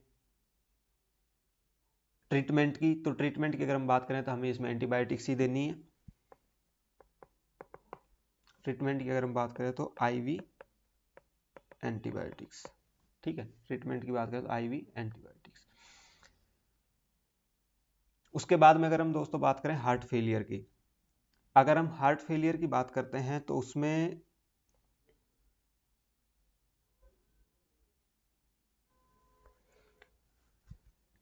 ट्रीटमेंट की, तो ट्रीटमेंट की अगर हम बात करें तो हमें इसमें एंटीबायोटिक्स ही देनी है। ट्रीटमेंट की अगर हम बात करें तो आईवी एंटीबायोटिक्स। ठीक है, ट्रीटमेंट की बात करें तो आईवी एंटीबायोटिक्स। उसके बाद में अगर हम दोस्तों बात करें हार्ट फेलियर की, अगर हम हार्ट फेलियर की बात करते हैं तो उसमें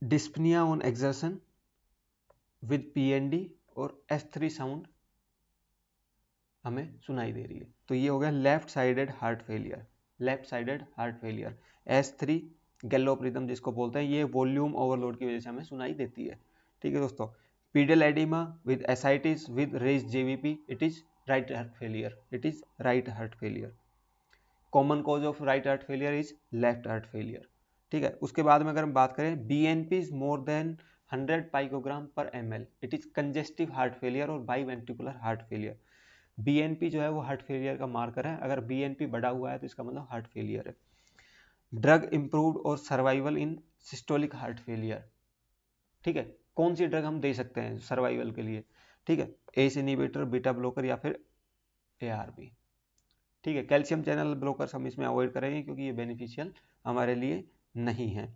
dyspnoea on exertion with PND और S3 साउंड हमें सुनाई दे रही है, तो ये हो गया left sided heart failure. Left sided heart failure S3 gallop rhythm जिसको बोलते हैं, ये वॉल्यूम ओवरलोड की वजह से हमें सुनाई देती है। ठीक है दोस्तों। Pedal oedema with ascites with raised JVP, it is right heart failure, it is right heart failure. Common cause of right heart failure is left heart failure. ठीक है, उसके बाद में अगर हम बात करें BNP is more than 100 picogram per ml, it is congestive heart failure और biventricular heart failure. BNP जो है वो हार्ट फेलियर का मार्कर है, अगर बीएनपी बढ़ा हुआ है तो इसका मतलब हार्ट फेलियर है। ड्रग इंप्रूव्ड और सर्वाइवल इन सिस्टोलिक हार्ट फेलियर। ठीक है, कौन सी ड्रग हम दे सकते हैं सर्वाइवल के लिए? ठीक है, एस इनहिबिटर, बीटा ब्लॉकर या फिर एआरबी। ठीक है, कैल्शियम चैनल ब्लॉकर्स हम इसमें अवॉइड करेंगे क्योंकि ये बेनिफिशियल हमारे लिए नहीं है।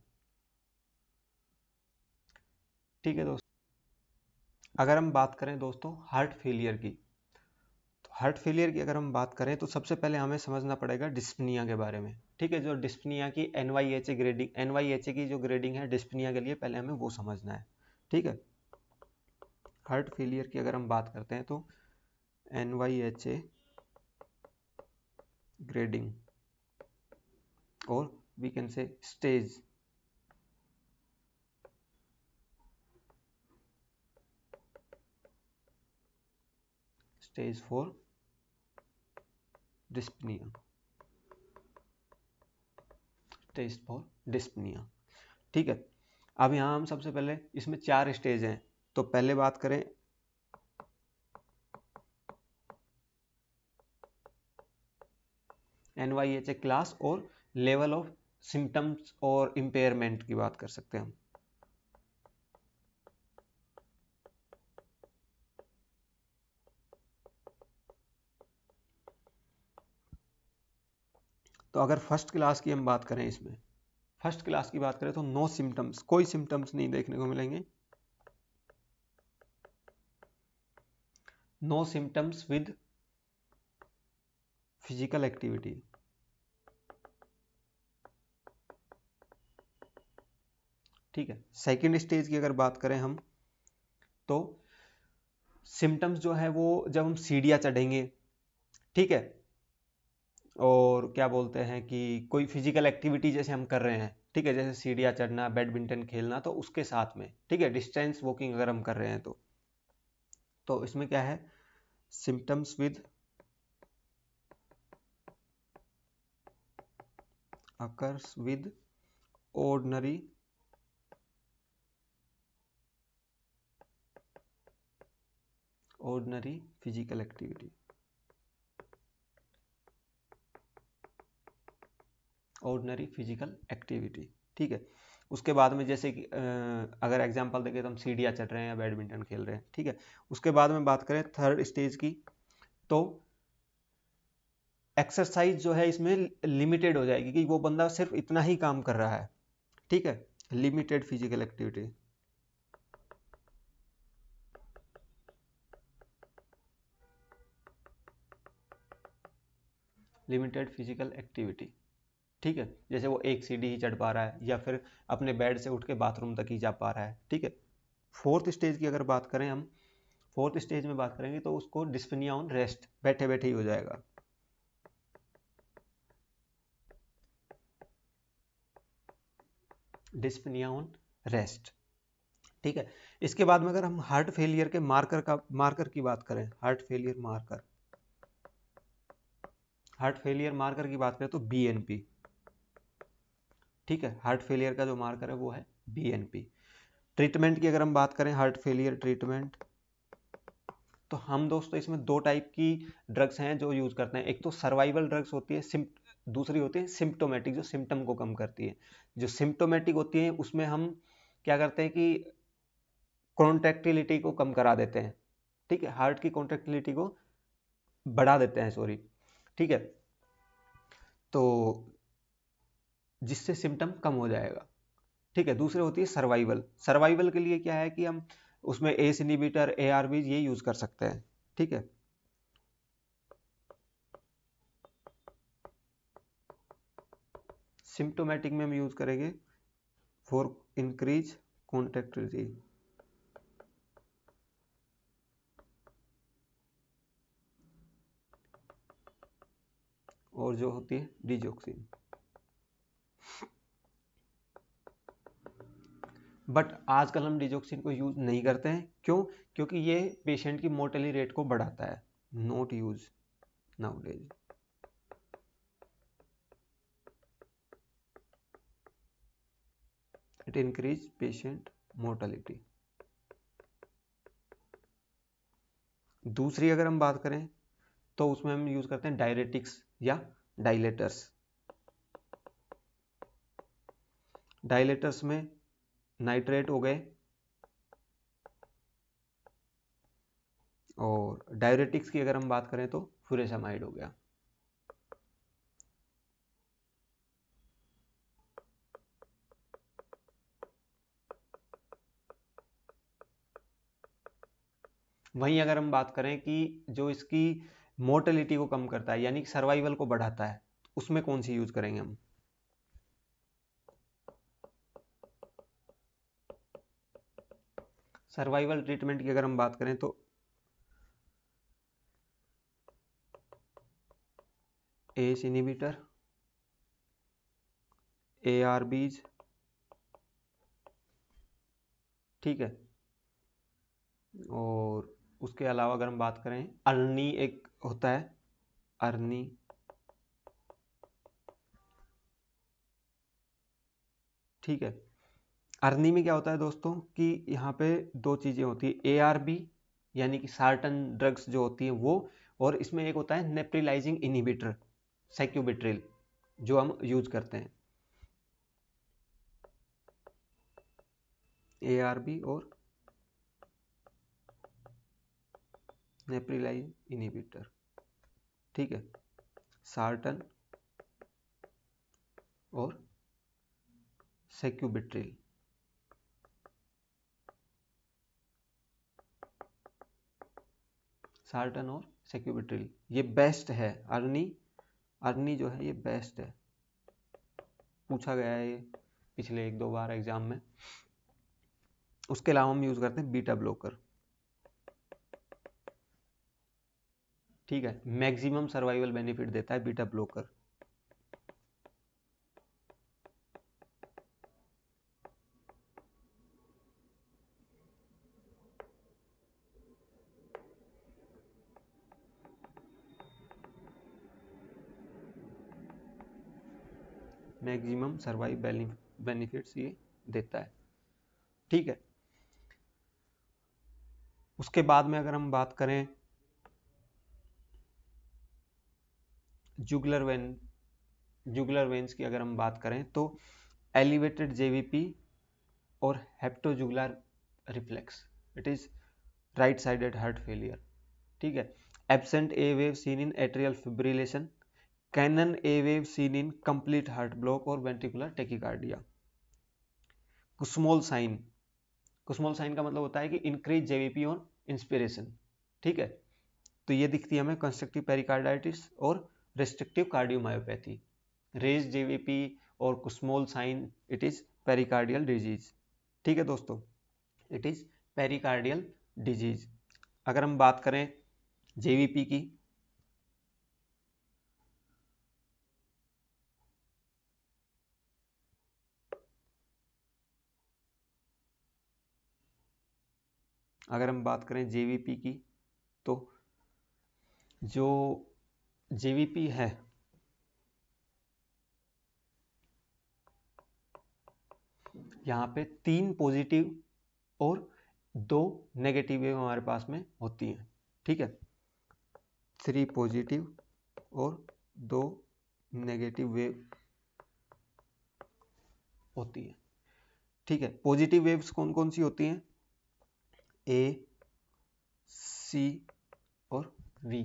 ठीक है दोस्तों, अगर हम बात करें दोस्तों हार्ट फेलियर की, तो हार्ट फेलियर की अगर हम बात करें तो सबसे पहले हमें समझना पड़ेगा डिस्पनिया के बारे में। ठीक है, जो डिस्पनिया की NYHA ग्रेडिंग, NYHA की जो ग्रेडिंग है डिस्पनिया के लिए, पहले हमें वो समझना है। ठीक है, हार्ट फेलियर की अगर हम बात करते हैं तो NYHA ग्रेडिंग और we can say stage, stage 4 dyspnoea, stage 4 dyspnoea. ठीक है, अब यहाँ हम सबसे पहले इसमें 4 स्टेज हैं, तो पहले बात करें NYHA क्लास और लेवल ऑफ सिम्टम्स और इम्पेयरमेंट की बात कर सकते हैं हम। तो अगर फर्स्ट क्लास की हम बात करें, इसमें फर्स्ट क्लास की बात करें तो नो सिम्टम्स, कोई सिम्टम्स नहीं देखने को मिलेंगे। No symptoms with physical activity. ठीक है, सेकेंड स्टेज की अगर बात करें हम, तो सिम्टम्स जो है वो जब हम सीढ़ियाँ चढ़ेंगे, ठीक है, और क्या बोलते हैं कि कोई फिजिकल एक्टिविटी जैसे हम कर रहे हैं, ठीक है, जैसे सीढ़ियाँ चढ़ना, बैडमिंटन खेलना, तो उसके साथ में, ठीक है, डिस्टेंस वॉकिंग अगर हम कर रहे हैं तो इसमें क्या है, symptoms with occurs with ordinary physical activity, ordinary physical activity, ठीक है। उसके बाद में जैसे कि अगर एग्जांपल देखें तो हम सीढ़ियाँ चढ़ रहे हैं या बैडमिंटन खेल रहे हैं, ठीक है। उसके बाद में बात करें थर्ड स्टेज की, तो एक्सरसाइज जो है इसमें लिमिटेड हो जाएगी कि वो बंदा सिर्फ इतना ही काम कर रहा है, ठीक है, limited physical activity, limited physical activity, ठीक है, जैसे वो एक सीढ़ी ही चढ़ पा रहा है या फिर अपने बेड से उठ के बाथरूम तक ही जा पा रहा है, ठीक है। फोर्थ स्टेज की अगर बात करें हम, फोर्थ स्टेज में बात करेंगे तो उसको डिस्फिनिया ऑन रेस्ट, बैठे बैठे ही हो जाएगा, डिस्फिनिया ऑन रेस्ट, ठीक है। इसके बाद में अगर हम हार्ट फेलियर के मार्कर की बात करें, हार्ट फेलियर मार्कर की बात करें तो बीएनपी, ठीक है, हार्ट फेलियर का जो मार्कर है वो है बीएनपी। ट्रीटमेंट की अगर हम बात करें, हार्ट फेलियर ट्रीटमेंट, तो हम दोस्तों इसमें दो टाइप की ड्रग्स हैं जो यूज करते हैं। एक तो सर्वाइवल ड्रग्स होती है, दूसरी होती है सिम्प्टोमेटिक, जो सिम्टम को कम करती है। जो सिम्प्टोमेटिक होती है उसमें हम क्या करते हैं कि कॉन्ट्रैक्टिलिटी को कम करा देते हैं, ठीक है, हार्ट की कॉन्ट्रैक्टिलिटी को बढ़ा देते हैं, सॉरी, ठीक है, तो जिससे सिम्टम कम हो जाएगा, ठीक है। दूसरी होती है सर्वाइवल के लिए क्या है कि हम उसमें एस इनहिबिटर, एआरबीज ये यूज कर सकते हैं, ठीक है। सिम्प्टोमेटिक में हम यूज करेंगे फॉर इंक्रीज कॉन्ट्रैक्टिलिटी, और जो होती है डिजोक्सिन। बट आजकल हम डिजोक्सिन को यूज नहीं करते हैं, क्यों? क्योंकि ये पेशेंट की मोर्टली रेट को बढ़ाता है, not use nowadays. It increase patient mortality. दूसरी अगर हम बात करें तो उसमें हम यूज करते हैं डायरेटिक्स या डायलेटर्स। डायलेटर्स में नाइट्रेट हो गए, और डायरेटिक्स की अगर हम बात करें तो फुरेसामाइड हो गया। वहीं अगर हम बात करें कि जो इसकी मोर्टेलिटी को कम करता है, यानी कि सर्वाइवल को बढ़ाता है, उसमें कौन सी यूज करेंगे हम? सर्वाइवल ट्रीटमेंट की अगर हम बात करें तो एस इनहिबिटर, एआरबीज, ठीक है, और उसके अलावा अगर हम बात करें, अर्नी एक होता है, अर्नी, ठीक है। अर्नी में क्या होता है दोस्तों कि यहाँ पे दो चीजें होती है, एआरबी यानी कि सार्टन ड्रग्स जो होती हैं वो, और इसमें एक होता है नेप्रिलाइजिंग इनहिबिटर, सैक्यूबिट्रिल, जो हम यूज करते हैं, एआरबी और नेप्रिलाइजिंग इनहिबिटर, ठीक है, सार्टन और सैक्यूबिट्रिल। सार्टन और सैक्यूबिट्रिल ये बेस्ट है। अर्नी जो है ये बेस्ट है, पूछा गया है ये पिछले 1-2 बार एग्जाम में। उसके अलावा हम यूज करते हैं बीटा ब्लॉकर। ठीक है, मैक्सिमम सर्वाइवल बेनिफिट देता है beta blocker. Maximum survive benefits ये देता है, ठीक है। उसके बाद में अगर हम बात करें जुगुलर वेन्स की, अगर हम बात करें तो एलिवेटेड जेवीपी और hepatojugular reflex, it is right sided heart failure, ठीक है। Absent A wave seen in atrial fibrillation, cannon A wave seen in complete heart block और वेंट्रिकुलर टेकिकार्डिया। कुस्मोल साइन का मतलब होता है कि इंक्रीज जेवीपी ऑन इंस्पिरेशन, ठीक है। तो ये दिखती है हमें कंस्ट्रक्टिव पेरिकार्डाइटिस और रेस्ट्रिक्टिव कार्डियोमायोपैथी। रेज जेवीपी और Kussmaul sign, it is pericardial disease, ठीक है दोस्तों, इट इज पेरिकार्डियल डिजीज। अगर हम बात करें जेवीपी की, जेवीपी की, तो जो जेवीपी है यहाँ पे 3 पॉजिटिव और 2 नेगेटिव वेव हमारे पास में होती हैं, ठीक है। 3 पॉजिटिव और 2 नेगेटिव वेव होती है, ठीक है। पॉजिटिव वेव्स कौन कौन सी होती हैं? ए, सी और वी,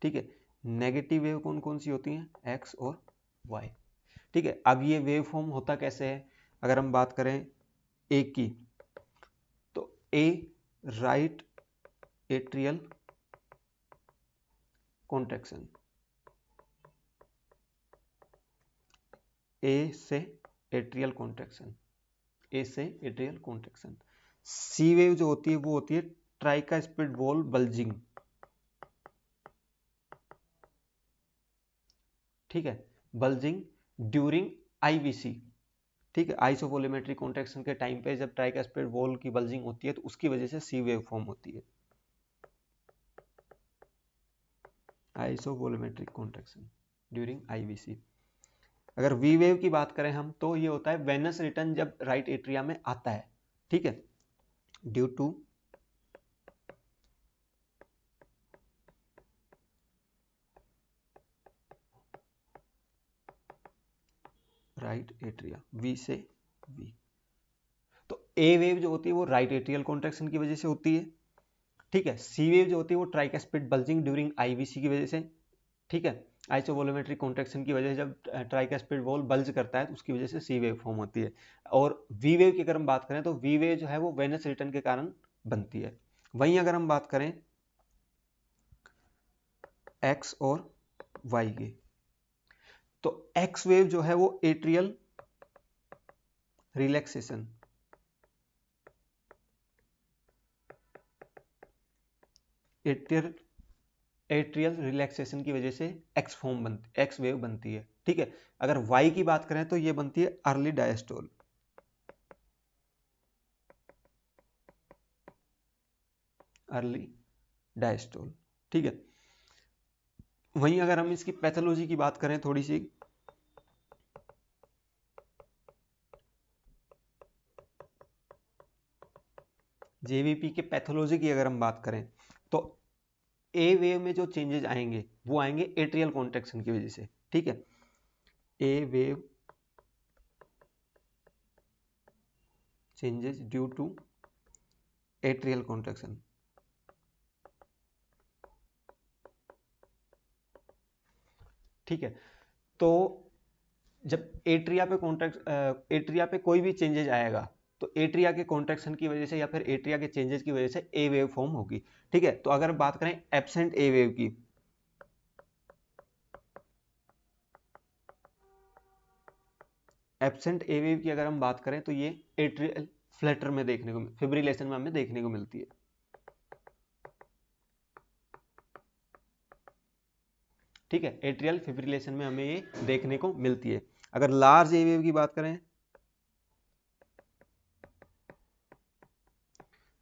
ठीक है। नेगेटिव वेव कौन कौन सी होती हैं? एक्स और वाई, ठीक है। अब ये वेव फॉर्म होता कैसे है? अगर हम बात करें ए की, तो ए राइट एट्रियल कॉन्ट्रैक्शन, ए से एट्रियल कॉन्ट्रैक्शन, ए से एट्रियल कॉन्ट्रैक्शन। सी वेव जो होती है वो होती है ट्राइकास्पिड वॉल बल्जिंग, ठीक है, बल्जिंग ड्यूरिंग आईवीसी, ठीक है। आइसोवोलेमेट्रिक कॉन्ट्रैक्शन के टाइम पे जब ट्राइकास्पिड वॉल की बल्जिंग होती है तो उसकी वजह से सी वेव फॉर्म होती है, आइसोवोलेमेट्रिक कॉन्ट्रैक्शन ड्यूरिंग आईवीसी। अगर वी वेव की बात करें हम, तो ये होता है वेनस रिटर्न जब राइट एट्रिया में आता है, ठीक है, due to right atria, V से वी। तो ए वेव जो होती है वो राइट एट्रियल कॉन्ट्रैक्शन की वजह से होती है, ठीक है। सी वेव जो होती है वो ट्राइकास्पिड बल्जिंग ड्यूरिंग आईवीसी की वजह से, ठीक है। आइसोवोलोमेट्रिक कॉन्ट्रैक्शन की वजह से जब ट्राइकास्पिड वॉल बल्ज करता है तो उसकी वजह से सी वेव फॉर्म होती है। और वी वेव की अगर हम बात करें तो वी वेव जो है वो वेनस रिटर्न के कारण बनती है। वहीं अगर हम बात करें एक्स और वाई की, तो एक्स वेव जो है वो एट्रियल रिलैक्सेशन, एट्रियल रिलैक्सेशन की वजह से एक्स वेव बनती है, ठीक है। अगर वाई की बात करें तो ये बनती है अर्ली डायस्टोल, ठीक है। वहीं अगर हम इसकी पैथोलॉजी की बात करें थोड़ी सी, जेवीपी के पैथोलॉजी की अगर हम बात करें तो ए वेव में जो चेंजेस आएंगे वो आएंगे एट्रियल कॉन्ट्रैक्शन की वजह से, ठीक है। A wave changes due to atrial contraction, ठीक है। तो जब एट्रिया पे कोई भी चेंजेस आएगा तो एट्रिया के कॉन्ट्रैक्शन की वजह से या फिर एट्रिया के चेंजेस की वजह से ए वेव फॉर्म होगी, ठीक है। तो अगर बात करें एब्सेंट ए वेव की, अगर हम बात करें तो ये एट्रियल फ्लटर में देखने को, फिब्रिलेशन में हमें देखने को मिलती है, ठीक है, एट्रियल फिब्रिलेशन में हमें ये देखने को मिलती है। अगर लार्ज ए वेव की बात करें,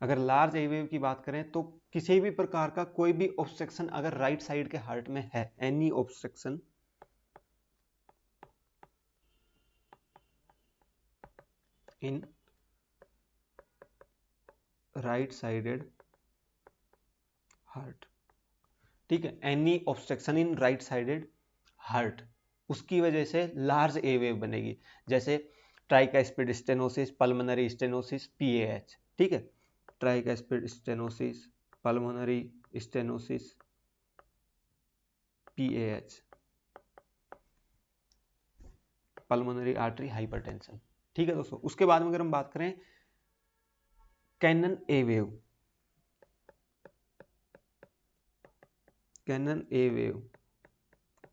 अगर लार्ज ए वेव की बात करें तो किसी भी प्रकार का कोई भी ऑब्स्ट्रक्शन अगर राइट साइड के हार्ट में है, any obstruction in right sided heart, ठीक है, any obstruction in right sided heart, उसकी वजह से लार्ज ए वेव बनेगी, जैसे tricuspid stenosis, pulmonary stenosis, PAH, ठीक है, tricuspid stenosis, pulmonary stenosis, PAH, pulmonary artery hypertension, ठीक है दोस्तों। उसके बाद में अगर हम बात करें cannon A wave, cannon A wave,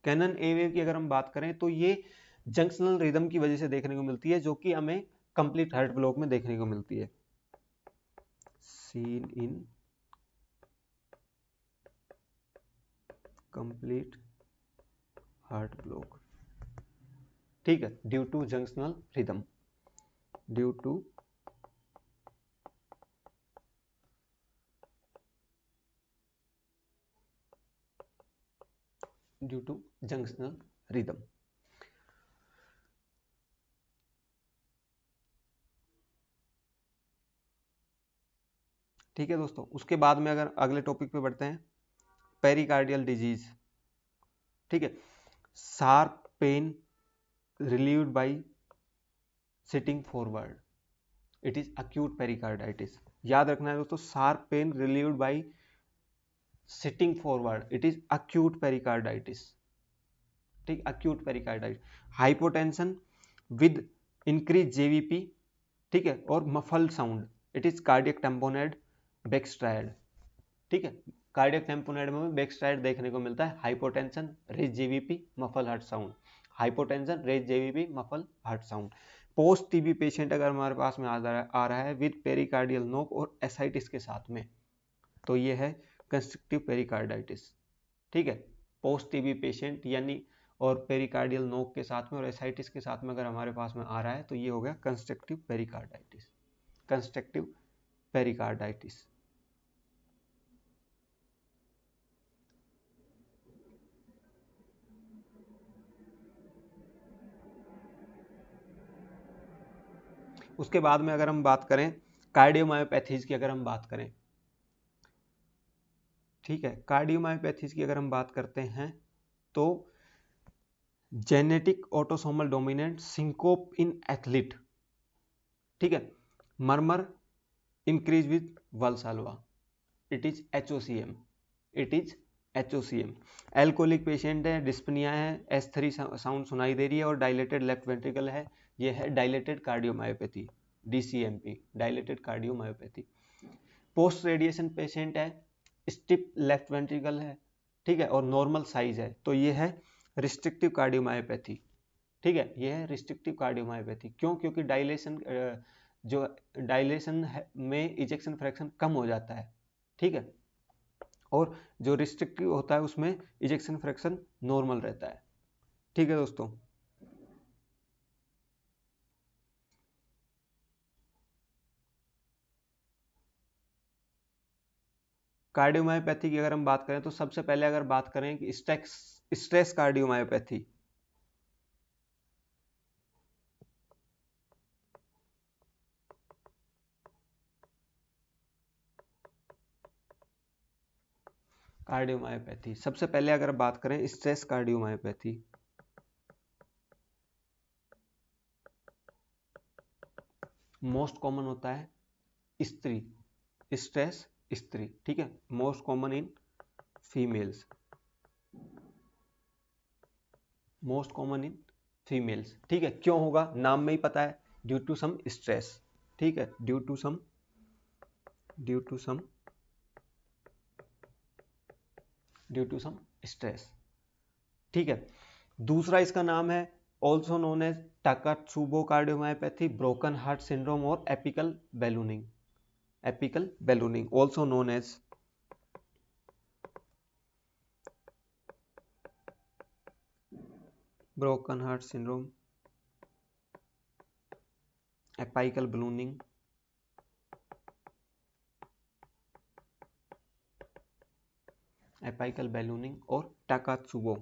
cannon A wave की अगर हम बात करें तो ये जंक्शनल रिदम की वजह से देखने को मिलती है, जो कि हमें कंप्लीट हार्ट ब्लॉक में देखने को मिलती है, seen in complete heart block, ठीक है, due to junctional rhythm, due to junctional rhythm. ठीक है दोस्तों, उसके बाद में अगर अगले टॉपिक पे बढ़ते हैं, पेरिकार्डियल डिजीज, ठीक है, sharp pain relieved by sitting forward, it is acute pericarditis. याद रखना है दोस्तों, sharp pain relieved by sitting forward, it is acute pericarditis, ठीक, acute pericarditis. Hypotension with increase JVP, ठीक है, और muffle sound, it is cardiac tamponade Beck's triad, ठीक है, कार्डियक टेम्पोनेड में बैकस्ट्राइड देखने को मिलता है। Hypotension, raised JVP, muffled heart sound, hypotension, raised JVP, muffled heart sound. Post TB patient अगर हमारे पास में आ रहा है विद पेरिकार्डियल नोक और एसाइटिस के साथ में, तो ये है कंस्ट्रक्टिव पेरिकार्डाइटिस, ठीक है, पोस्ट टीबी पेशेंट यानी और पेरिकार्डियल नोक के साथ में और एसाइटिस के साथ में अगर हमारे पास में आ रहा है तो ये हो गया कंस्ट्रक्टिव पेरिकार्डाइटिस, कंस्ट्रक्टिव पेरिकार्डाइटिस। उसके बाद में अगर हम बात करें कार्डियोमायोपैथीज की, अगर हम बात करें, ठीक है, कार्डियोमायोपैथीज की अगर हम बात करते हैं तो genetic autosomal dominant syncope in athlete, ठीक है, murmur increase with Valsalva, it is HOCM, it is HOCM। Alcoholic patient है, डिस्पनिया है, S3 साउंड सुनाई दे रही है और डायलेटेड लेफ्ट वेंट्रिकल है, ये है dilated cardiomyopathy, DCMP, dilated cardiomyopathy. Post radiation patient है, स्टिप लेफ्ट वेंट्रिकल है, ठीक है, और नॉर्मल साइज है, तो ये है रिस्ट्रिक्टिव कार्डियोमायोपैथी, ठीक है, ये है रिस्ट्रिक्टिव कार्डियोमायोपैथी। क्यों? क्योंकि डायलेशन जो डायलेशन में इजेक्शन फ्रैक्शन कम हो जाता है, ठीक है, और जो रिस्ट्रिक्टिव होता है उसमें इजेक्शन फ्रैक्शन नॉर्मल रहता है, ठीक है दोस्तों। कार्डियोमायोपैथी की अगर हम बात करें तो सबसे पहले अगर बात करें कि स्ट्रेस कार्डियोमायोपैथी, कार्डियोमायोपैथी सबसे पहले अगर बात करें स्ट्रेस कार्डियोमायोपैथी, मोस्ट कॉमन होता है स्त्री, स्ट्रेस स्त्री, ठीक है, most common in females, most common in females, ठीक है, क्यों होगा नाम में ही पता है, ड्यू टू सम स्ट्रेस, ठीक है, ड्यू टू सम स्ट्रेस, ठीक है। दूसरा इसका नाम है also known as Takotsubo cardiomyopathy, broken heart syndrome और apical ballooning, apical ballooning also known as broken heart syndrome, apical ballooning, apical ballooning और टाकात्सुबो।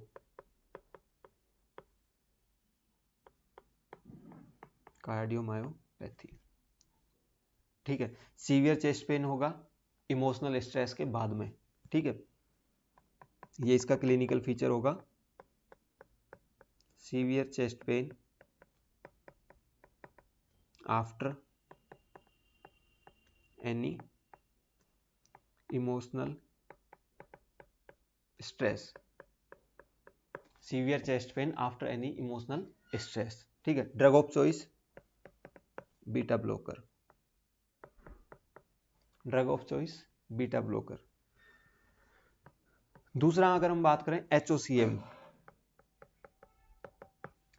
कार्डियोमायोपैथी। ठीक है, सीवियर चेस्ट पेन होगा इमोशनल स्ट्रेस के बाद में। ठीक है, ये इसका क्लिनिकल फीचर होगा, severe chest pain after any emotional stress, severe chest pain after any emotional stress. ठीक है, drug of choice beta blocker, drug of choice beta blocker. दूसरा अगर हम बात करें HOCM,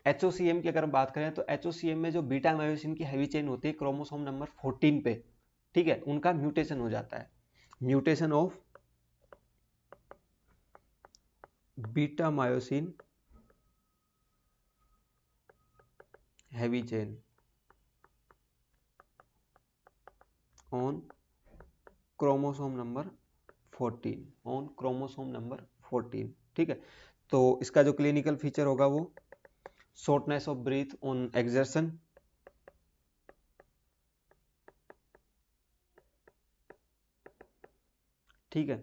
HOCM की अगर हम बात करें तो HOCM में जो बीटा मायोसिन की हैवी चेन होती है क्रोमोसोम नंबर 14 पे, ठीक है, उनका म्यूटेशन हो जाता है, mutation of beta myosin heavy chain on chromosome number 14, on chromosome number 14। ठीक है, तो इसका जो क्लिनिकल फीचर होगा वो shortness of breath on exertion, ठीक है,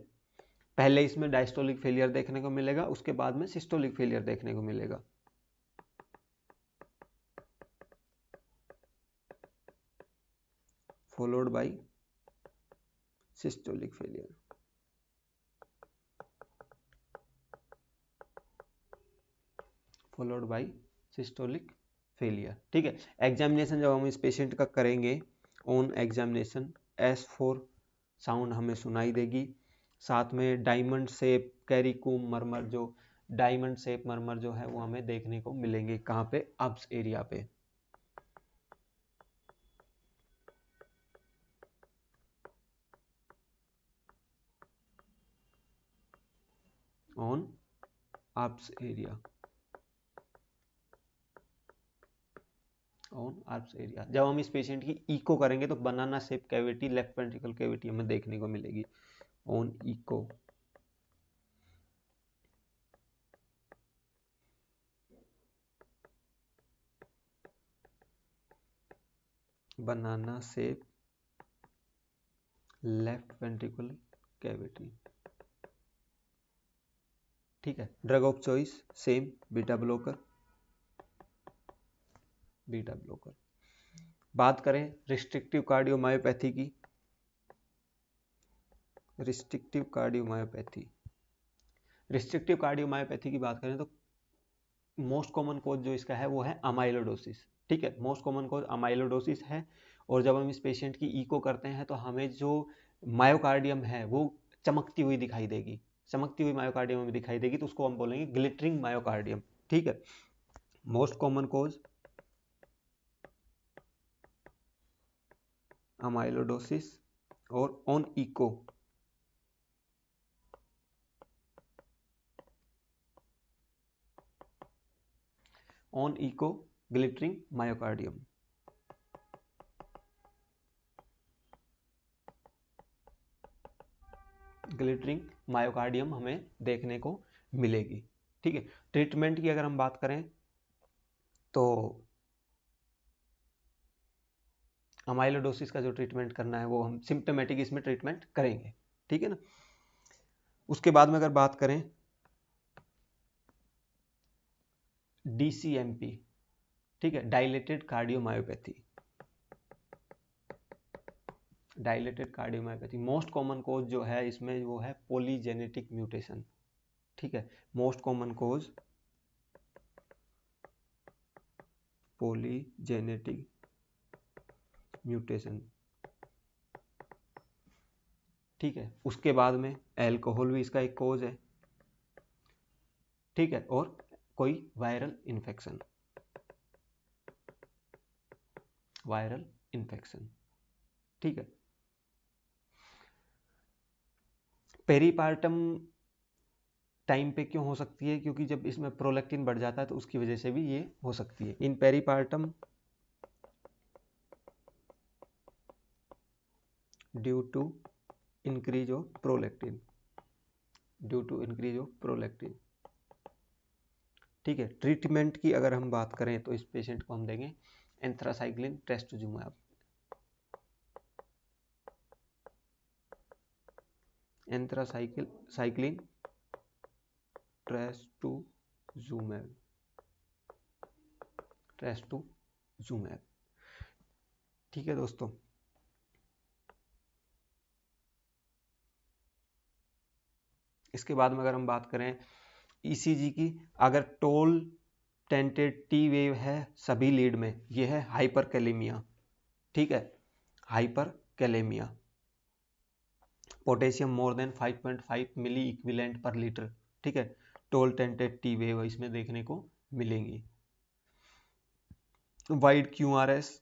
पहले इसमें डायस्टोलिक फेलियर देखने को मिलेगा, उसके बाद में सिस्टोलिक फेलियर देखने को मिलेगा। Followed by systolic failure, followed by systolic failure. ठीक है, एग्जामिनेशन जब हम इस पेशेंट का करेंगे, ऑन एग्जामिनेशन S4 साउंड हमें सुनाई देगी, साथ में डायमंड शेप कैरिकूम मरमर, जो डायमंड शेप मरमर जो है वो हमें देखने को मिलेंगे कहाँ पे, अब्स एरिया पे। On abs area, on abs area. जब हम इस पेशेंट की इको करेंगे तो banana shape cavity, left ventricle cavity हमें देखने को मिलेगी on echo. Banana shape left ventricle cavity. ठीक है, drug of choice same beta blocker, beta blocker. बात करें रिस्ट्रिक्टिव कार्डियोमायोपैथी की, रिस्ट्रिक्टिव कार्डियोमायोपैथी, रिस्ट्रिक्टिव कार्डियोमायोपैथी की बात करें तो मोस्ट कॉमन कोज जो इसका है वो है अमाइलोडोसिस। ठीक है, मोस्ट कॉमन कोज अमाइलोडोसिस है, और जब हम इस पेशेंट की इको करते हैं तो हमें जो मायोकार्डियम है वो चमकती हुई दिखाई देगी, चमकती हुई मायोकार्डियम में दिखाई देगी, तो उसको हम बोलेंगे ग्लिटरिंग मायोकार्डियम। ठीक है, मोस्ट कॉमन कोज अमाइलोडोसिस, और on echo on echo glittering myocardium. Glittering myocardium हमें देखने को मिलेगी। ठीक है, ट्रीटमेंट की अगर हम बात करें तो अमाइलोडोसिस का जो ट्रीटमेंट करना है वो हम सिम्टोमेटिक इसमें ट्रीटमेंट करेंगे। ठीक है ना, उसके बाद में अगर बात करें DCMP, ठीक है, dilated cardiomyopathy, dilated cardiomyopathy most common cause जो है इसमें वो है पॉलीजेनेटिक म्यूटेशन। ठीक है, most common cause polygenetic mutation. ठीक है, उसके बाद में अल्कोहल भी इसका एक कोज है। ठीक है, और कोई वायरल इन्फेक्शन, वायरल इन्फेक्शन। ठीक है, पेरीपार्टम टाइम पे क्यों हो सकती है? क्योंकि जब इसमें प्रोलैक्टिन बढ़ जाता है तो उसकी वजह से भी ये हो सकती है। In peripartum due to increase of prolactin, due to increase of prolactin. ठीक है, ट्रीटमेंट की अगर हम बात करें तो इस पेशेंट को हम देंगे एंथ्रासाइक्लिन ट्रेस्टोजुमैब, एंथ्रासाइक्लिन ट्रेस्टोजुमैब, ट्रेस्टोजुमैब। ठीक है दोस्तों, इसके बाद में अगर हम बात करें ईसीजी की, अगर टोल टेंटेड टी वेव है सभी लीड में, ये है हाइपरकैलेमिया। ठीक है, हाइपरकैलेमिया, पोटेशियम मोर देन 5.5 मिली इक्विवेलेंट पर लीटर। ठीक है, टोल टेंटेड टी वेव इसमें देखने को मिलेंगी। वाइड क्यूआरएस,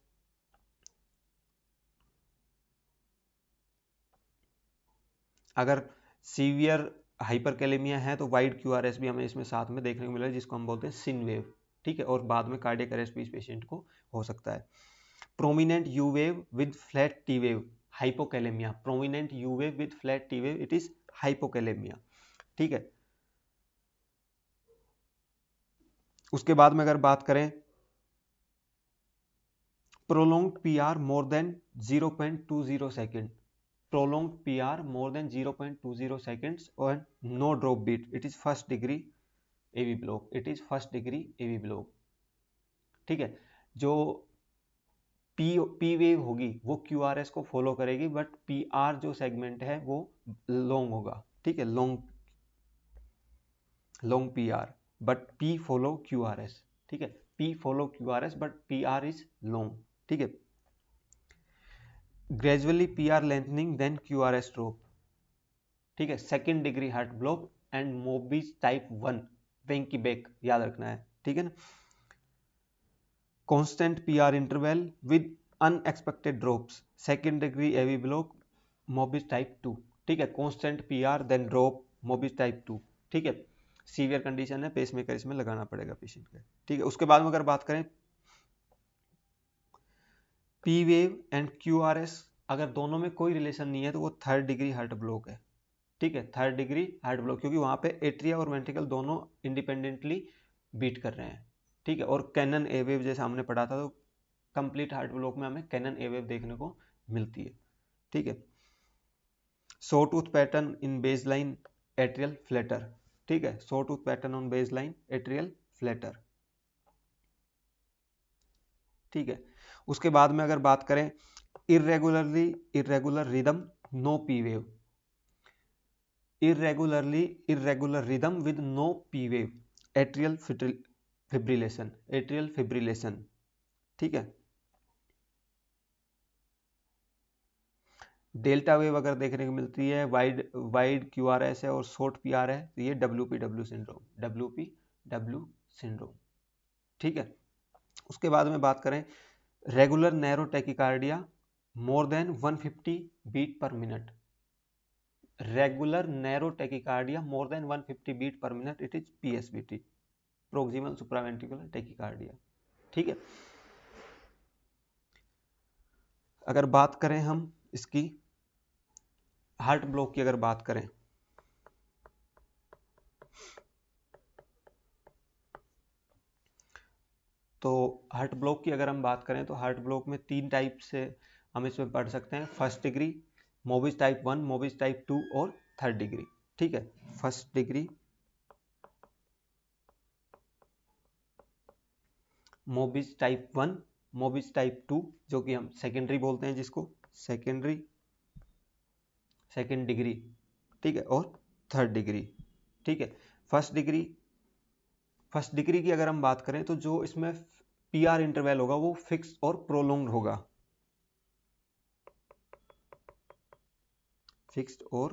अगर सीवियर हाइपरकैलेमिया है तो वाइड क्यूआरएस भी हमें इसमें साथ में देखने को मिलेगा, जिसको हम बोलते हैं सिन वेव। ठीक है, और बाद में कार्डियक अरेस्ट भी इस पेशेंट को हो सकता है। Prominent you wave with flat T wave, hypokalemia, prominent you wave with flat T wave, it is hypokalemia. ठीक है, उसके बाद में अगर बात करें prolonged PR more than 0.20 second, prolonged PR more than 0.20 seconds and no drop beat, it is first degree AV block, it is first degree AV block। ठीक है, जो P वेव होगी वो QRS को फॉलो करेगी, बट PR जो सेगमेंट है वो लॉन्ग होगा। ठीक है, long PR but P follow QRS। ठीक है, P follow QRS but PR is long. ठीक है, gradually PR lengthening then QRS drop. ठीक है, second degree heart block and Mobitz type 1 Wenckebach याद रखना है। ठीक है ना, constant PR interval with unexpected drops, second degree AV block, Mobitz type 2। ठीक है, constant PR then drop, Mobitz type 2। ठीक है, सीवियर कंडीशन है, पेसमेकर इसमें लगाना पड़ेगा पेशेंट का। ठीक है, उसके बाद में अगर बात करें P वेव एंड QRS, अगर दोनों में कोई रिलेशन नहीं है तो वो थर्ड डिग्री हार्ट ब्लॉक है। ठीक है, थर्ड डिग्री हार्ट ब्लॉक, क्योंकि वहां पे एट्रिया और वेंट्रिकल दोनों इंडिपेंडेंटली बीट कर रहे हैं। ठीक है, और कैनन ए वेव जैसे हमने पढ़ा था, तो कंप्लीट हार्ट ब्लॉक में हमें कैनन ए वेव देखने को मिलती है। ठीक है, saw tooth pattern in base line atrial flutter. ठीक है, saw tooth pattern on base line atrial flutter. ठीक है, उसके बाद में अगर बात करें irregular rhythm, no P wave, irregular rhythm with no P wave, atrial fibrillation। ठीक है, डेल्टा वेव अगर देखने को मिलती है, वाइड QRS है और शॉर्ट PR है, तो ये WPW सिंड्रोम। ठीक है, उसके बाद में बात करें regular narrow tachycardia more than 150 beat per minute, regular narrow tachycardia more than 150 beat per minute, it is PSVT, proximal supraventricular tachycardia. ठीक है, अगर बात करें हम इसकी हार्ट ब्लॉक की, अगर बात करें तो हार्ट ब्लॉक की अगर हम बात करें तो हार्ट ब्लॉक में 3 टाइप से हम इसमें पढ़ सकते हैं, फर्स्ट डिग्री, मोबिस टाइप 1, मोबिस टाइप 2 और थर्ड डिग्री। ठीक है, फर्स्ट डिग्री, मोबिस टाइप 1, मोबिस टाइप 2 जो कि हम सेकेंडरी बोलते हैं, जिसको सेकेंड डिग्री। ठीक है, और थर्ड डिग्री। ठीक है, फर्स्ट डिग्री की अगर हम बात करें तो जो इसमें PR इंटरवल होगा वो फिक्स और प्रोलोंग्ड होगा, फिक्स्ड और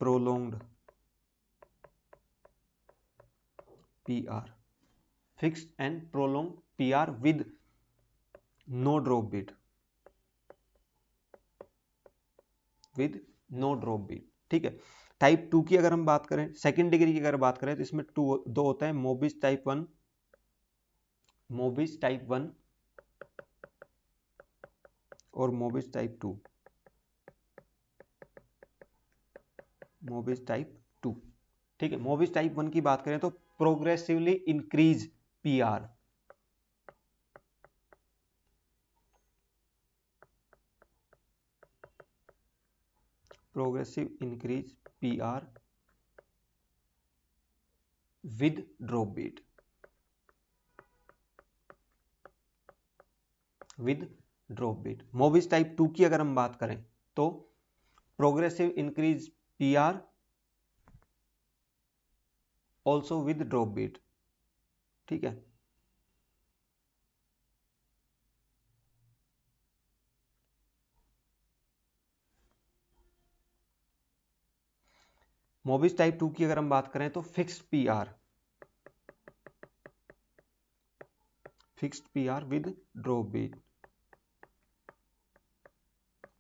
prolonged PR, fixed and prolonged PR with no drop beat, with no drop beat. ठीक है, टाइप 2 की अगर हम बात करें, सेकंड डिग्री की अगर बात करें, तो इसमें दो होता है, मोबिस टाइप 1, मोबिस टाइप 1 और मोबिस टाइप 2, मोबिस टाइप 2। ठीक है, मोबिस टाइप 1 की बात करें तो progressively increase PR, progressive increase PR with drop beat, with drop beat. Mobitz type 2 की अगर हम बात करें तो progressive increase PR also with drop beat. ठीक है, मोबिस टाइप 2 की अगर हम बात करें तो fixed PR, fixed PR with drop beat,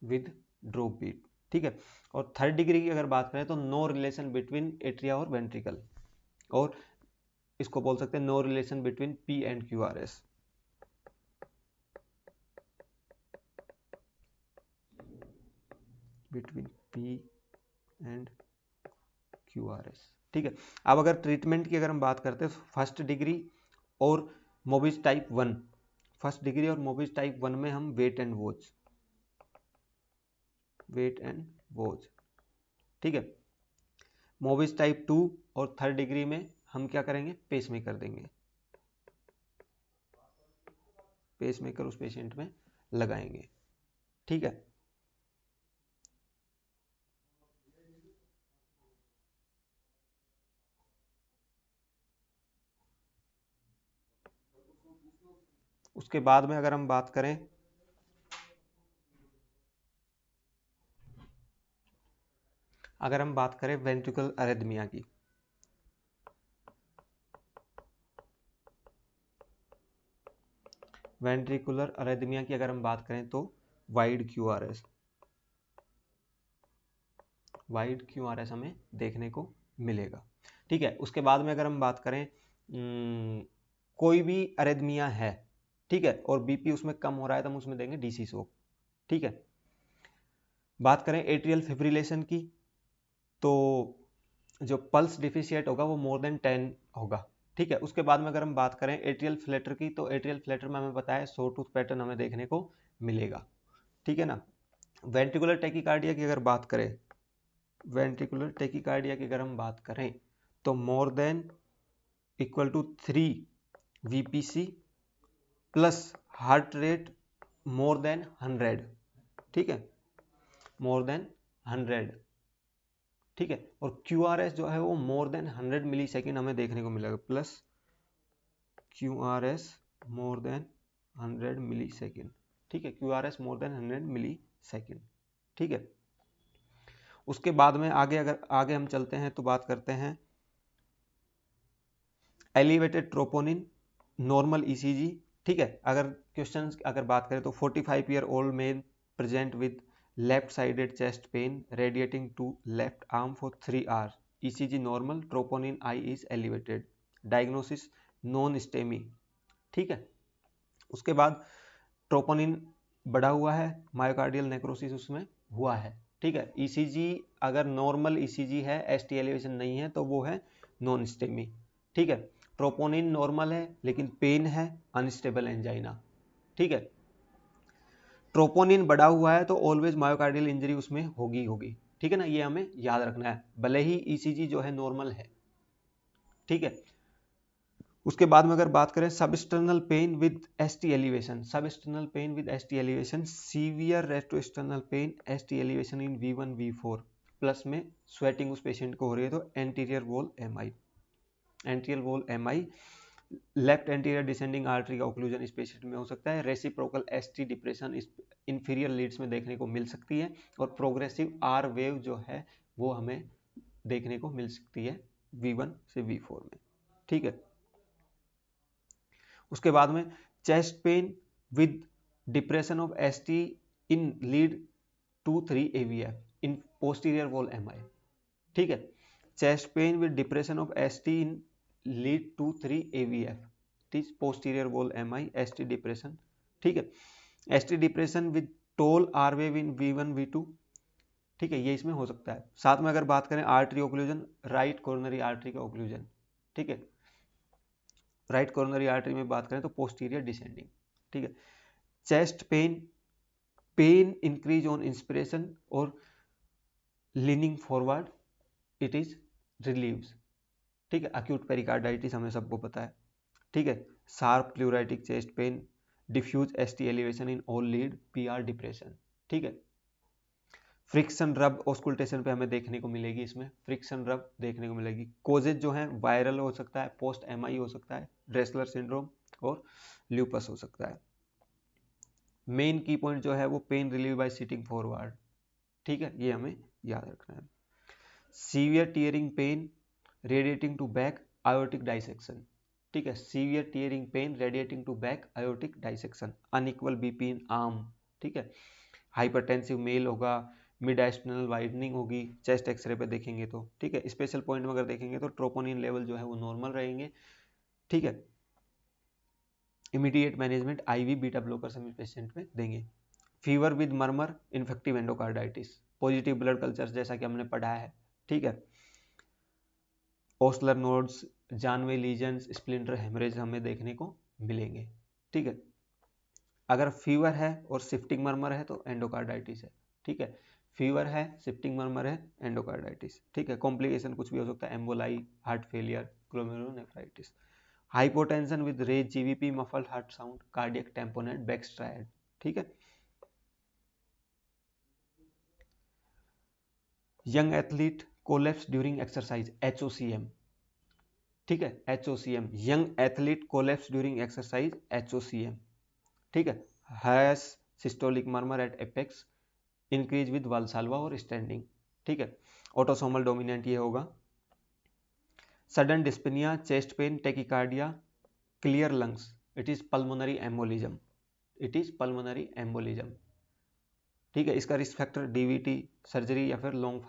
with drop beat. ठीक है, और थर्ड डिग्री की अगर बात करें तो नो रिलेशन बिटवीन एट्रिया और वेंट्रिकल, और इसको बोल सकते हैं no relation between P and Q R S, between P and Q R S. ठीक है, अब अगर ट्रीटमेंट की अगर हम बात करते हैं, फर्स्ट डिग्री और मोबिस टाइप 1, फर्स्ट डिग्री और मोबिस टाइप 1 में हम wait and watch, wait and watch. ठीक है, मोबिस टाइप 2 और थर्ड डिग्री में हम क्या करेंगे, पेसमेकर देंगे, पेसमेकर उस पेशेंट में लगाएंगे। ठीक है, उसके बाद में अगर हम बात करें, अगर हम बात करें वेंट्रिकुलर अरेथमिया की, वेंट्रिकुलर अरेथमिया की अगर हम बात करें तो वाइड क्यूआरएस, वाइड क्यूआरएस हमें देखने को मिलेगा। ठीक है, उसके बाद में अगर हम बात करें कोई भी अरेथमिया है, ठीक है, और बीपी उसमें कम हो रहा है तो हम उसमें देंगे डीसी शॉक। ठीक है, बात करें एट्रियल फिब्रिलेशन की, तो जो पल्स डिफिशिएट होगा वो मोर देन 10 होगा। ठीक है, उसके बाद में अगर हम बात करें एट्रियल फ्लैटर की, तो एट्रियल फ्लैटर में हमें पता है सो टूथ पैटर्न हमें देखने को मिलेगा। ठीक है ना, वेंट्रिकुलर टेकिकार्डिया की अगर बात करें, वेंट्रिकुलर टेकिकार्डिया की अगर हम बात करें तो more than equal to 3 VPC plus heart rate more than 100। ठीक है, मोर देन 100। ठीक है, और QRS जो है वो मोर देन 100 मिली सेकेंड हमें देखने को मिलेगा, प्लस QRS मोर देन 100 मिली सेकेंड। ठीक है, QRS मोर देन 100 मिली सेकेंड। ठीक है, उसके बाद में अगर आगे हम चलते हैं तो बात करते हैं एलिवेटेड ट्रोपोनिन, नॉर्मल ईसीजी। ठीक है, अगर क्वेश्चंस अगर बात करें तो 45 year old men present with left sided chest pain radiating to left arm for 3 hours, ECG normal, troponin I is elevated, diagnosis non STEMI. ठीक है, उसके बाद ट्रोपोनिन बढ़ा हुआ है, मायोकार्डियल नेक्रोसिस उसमें हुआ है। ठीक है, ईसीजी अगर नॉर्मल ईसीजी है, एसटी एलिवेशन नहीं है, तो वो है नॉन स्टेमी। ठीक है, ट्रोपोनिन नॉर्मल है लेकिन पेन है, अनस्टेबल एंजाइना। ठीक है, ट्रोपोनिन बढ़ा हुआ है तो ऑलवेज मायोकार्डियल इंजरी उसमें होगी होगी। ठीक है ना, ये हमें याद रखना है, भले ही ईसीजी जो है नॉर्मल है। ठीक है, उसके बाद में अगर बात करें substernal pain with ST elevation, substernal pain with ST elevation, severe retrosternal pain, ST elevation in V1 V4 plus में स्वेटिंग उस पेशेंट को हो रही है तो anterior wall MI, anterior wall MI, left anterior descending artery का ऑक्लूजन इस पेशेंट में हो सकता है, रेसिप्रोकल एसटी डिप्रेशन इस इंफीरियर लीड्स में देखने को मिल सकती है, और प्रोग्रेसिव आर वेव जो है वो हमें देखने को मिल सकती है V1 से V4 में। ठीक है, उसके बाद में chest pain with depression of ST in lead 2-3 AVF in posterior wall MI. ठीक है। Chest pain with depression of ST in lead two 3 AVF, it posterior wall MI, ST depression. ठीक है, ST depression with tall R wave in V1 V2। ठीक है, ये इसमें हो सकता है। साथ में अगर बात करें artery occlusion, right coronary artery का ओक्लूजन। ठीक है, राइट कोरोनरी आर्टरी में बात करें तो पोस्टीरियर डिसेंडिंग। ठीक है, chest pain, pain increase on inspiration और leaning forward, it is relieves. ठीक है, अक्यूट पेरिकार्डाइटिस हमें सबको पता है। ठीक है, sharp pleuritic chest pain, diffuse ST elevation in all lead PR depression. ठीक है, फ्रिक्शन रब ऑस्कुल्टेशन पे हमें देखने को मिलेगी, इसमें फ्रिक्शन रब देखने को मिलेगी। कोजेज जो है वायरल हो सकता है, पोस्ट MI हो सकता है, ड्रेसलर सिंड्रोम और ल्यूपस हो सकता है। मेन की पॉइंट जो है वो pain relieve by sitting forward. ठीक है, ये हमें याद रखना है। Severe tearing pain radiating to back aortic dissection. ठीक है, severe tearing pain radiating to back aortic dissection, unequal BP in arm. ठीक है, हाइपरटेंसिव मेल होगा, मिड एस्टर्नल वाइडनिंग होगी, चेस्ट एक्सरे पे देखेंगे तो। ठीक है, स्पेशल पॉइंट में अगर देखेंगे तो ट्रोपोनिन लेवल जो है वो नॉर्मल रहेंगे। ठीक है, immediate management IV beta blocker हम पेशेंट में देंगे। Fever with murmur, infective endocarditis, positive blood culture जैसा कि हमने पढ़ा है। ठीक है, ओस्लर नोड्स, जानवे लीजन्स, स्प्लिंटर हेमरेज हमें देखने को मिलेंगे। ठीक है, अगर फीवर है और शिफ्टिंग मर्मर है तो एंडोकार्डाइटिस है। ठीक है, फीवर है, शिफ्टिंग मर्मर है, एंडोकार्डाइटिस। ठीक है, कॉम्प्लिकेशन कुछ भी हो सकता है, emboli, heart failure, glomerulonephritis. Hypotension with raised GVP, muffled heart sound, cardiac tamponade, Beck's triad. ठीक है, young athlete collapse during exercise, HOCM। ठीक है, HOCM, young athlete collapse during exercise, HOCM। ठीक है, harsh systolic murmur at apex, increase with Valsalva और स्टैंडिंग। ठीक है, ऑटोसोमल डोमिनेंट ये होगा। Sudden dyspnoea, chest pain, tachycardia, clear lungs, it is pulmonary embolism, it is pulmonary embolism. ठीक है, इसका रिस्क फैक्टर DVT, सर्जरी या फिर लॉन्ग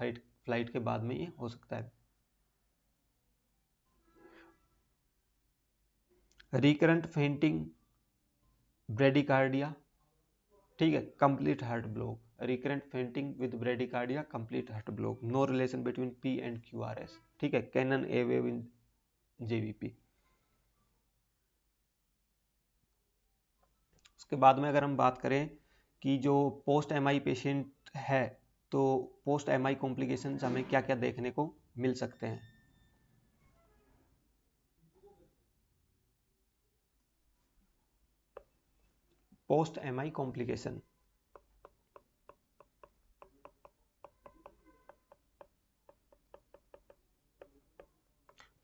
फ्लाइट के बाद में ये हो सकता है। Recurrent fainting, bradycardia. ठीक है, complete heart block, recurrent fainting with bradycardia, complete heart block, no relation between P and QRS। ठीक है, cannon A wave in JVP। उसके बाद में अगर हम बात करें कि जो पोस्ट MI पेशेंट है तो पोस्ट MI कॉम्प्लिकेशंस हमें क्या क्या देखने को मिल सकते हैं। Post MI complication,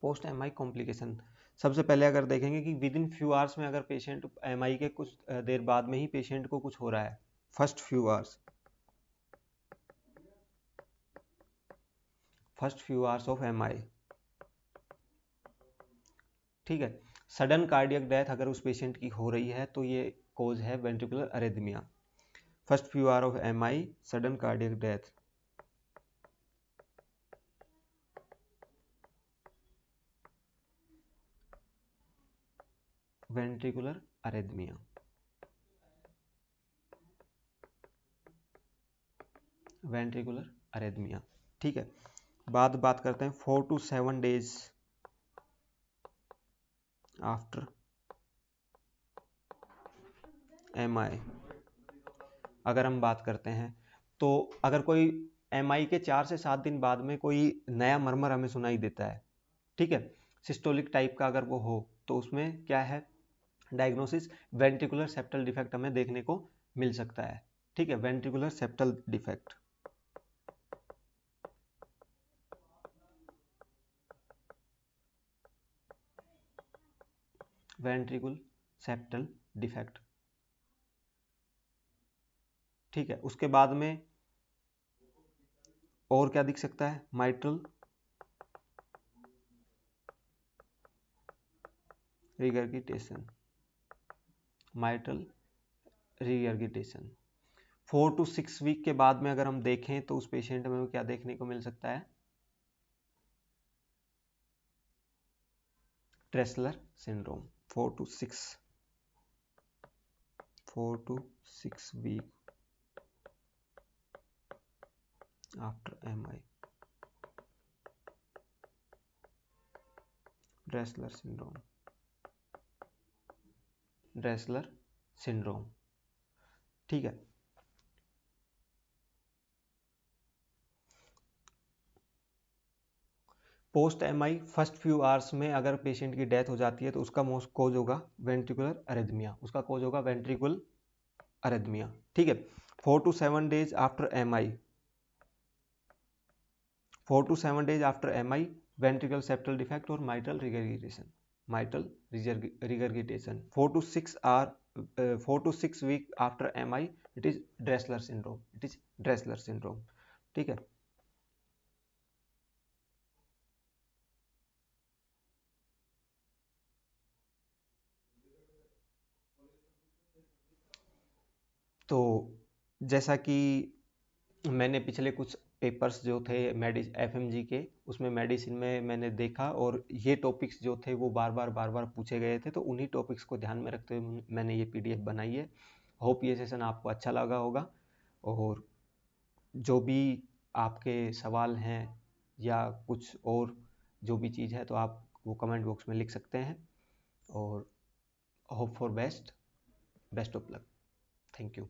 post MI complication सबसे पहले अगर देखेंगे कि विद इन फ्यू आवर्स में अगर पेशेंट MI के कुछ देर बाद में ही पेशेंट को कुछ हो रहा है, first few hours of MI। ठीक है, सडन कार्डियक डेथ अगर उस पेशेंट की हो रही है तो ये कोज है ventricular arrhythmia. First few hour of MI, sudden cardiac death, ventricular arrhythmia. Ventricular arrhythmia. ठीक है, बात करते हैं 4 to 7 days आफ्टर MI। अगर हम बात करते हैं तो अगर कोई MI के 4 से 7 दिन बाद में कोई नया मर्मर हमें सुनाई देता है, ठीक है, सिस्टोलिक टाइप का अगर वो हो तो उसमें क्या है डायग्नोसिस, वेंट्रिकुलर सेप्टल डिफेक्ट हमें देखने को मिल सकता है। ठीक है, ventricular septal defect, ventricular septal defect. ठीक है, उसके बाद में और क्या दिख सकता है, mitral regurgitation, mitral regurgitation. 4 to 6 week के बाद में अगर हम देखें तो उस पेशेंट में क्या देखने को मिल सकता है, Dressler syndrome 4 to 6 week after MI. Dressler syndrome, ठीक है। Post MI first few hours में अगर पेशेंट की डेथ हो जाती है तो उसका मोस्ट कॉज होगा वेंट्रिकुलर अरिथमिया, ठीक है। 4 to 7 days after MI, 4 to 7 days after MI, ventricular septal defect or mitral regurgitation. 4 to 6 week after MI, it is Dressler syndrome, ठीक है। तो जैसा कि मैंने पिछले कुछ पेपर्स जो थे FMG के, उसमें मेडिसिन में मैंने देखा और ये टॉपिक्स जो थे वो बार बार पूछे गए थे, तो उन्हीं टॉपिक्स को ध्यान में रखते हुए मैंने ये PDF बनाई है। होप ये सेशन आपको अच्छा लगा होगा, और जो भी आपके सवाल हैं या कुछ और जो भी चीज़ है तो आप वो कमेंट बॉक्स में लिख सकते हैं, और hope for best of luck. Thank you.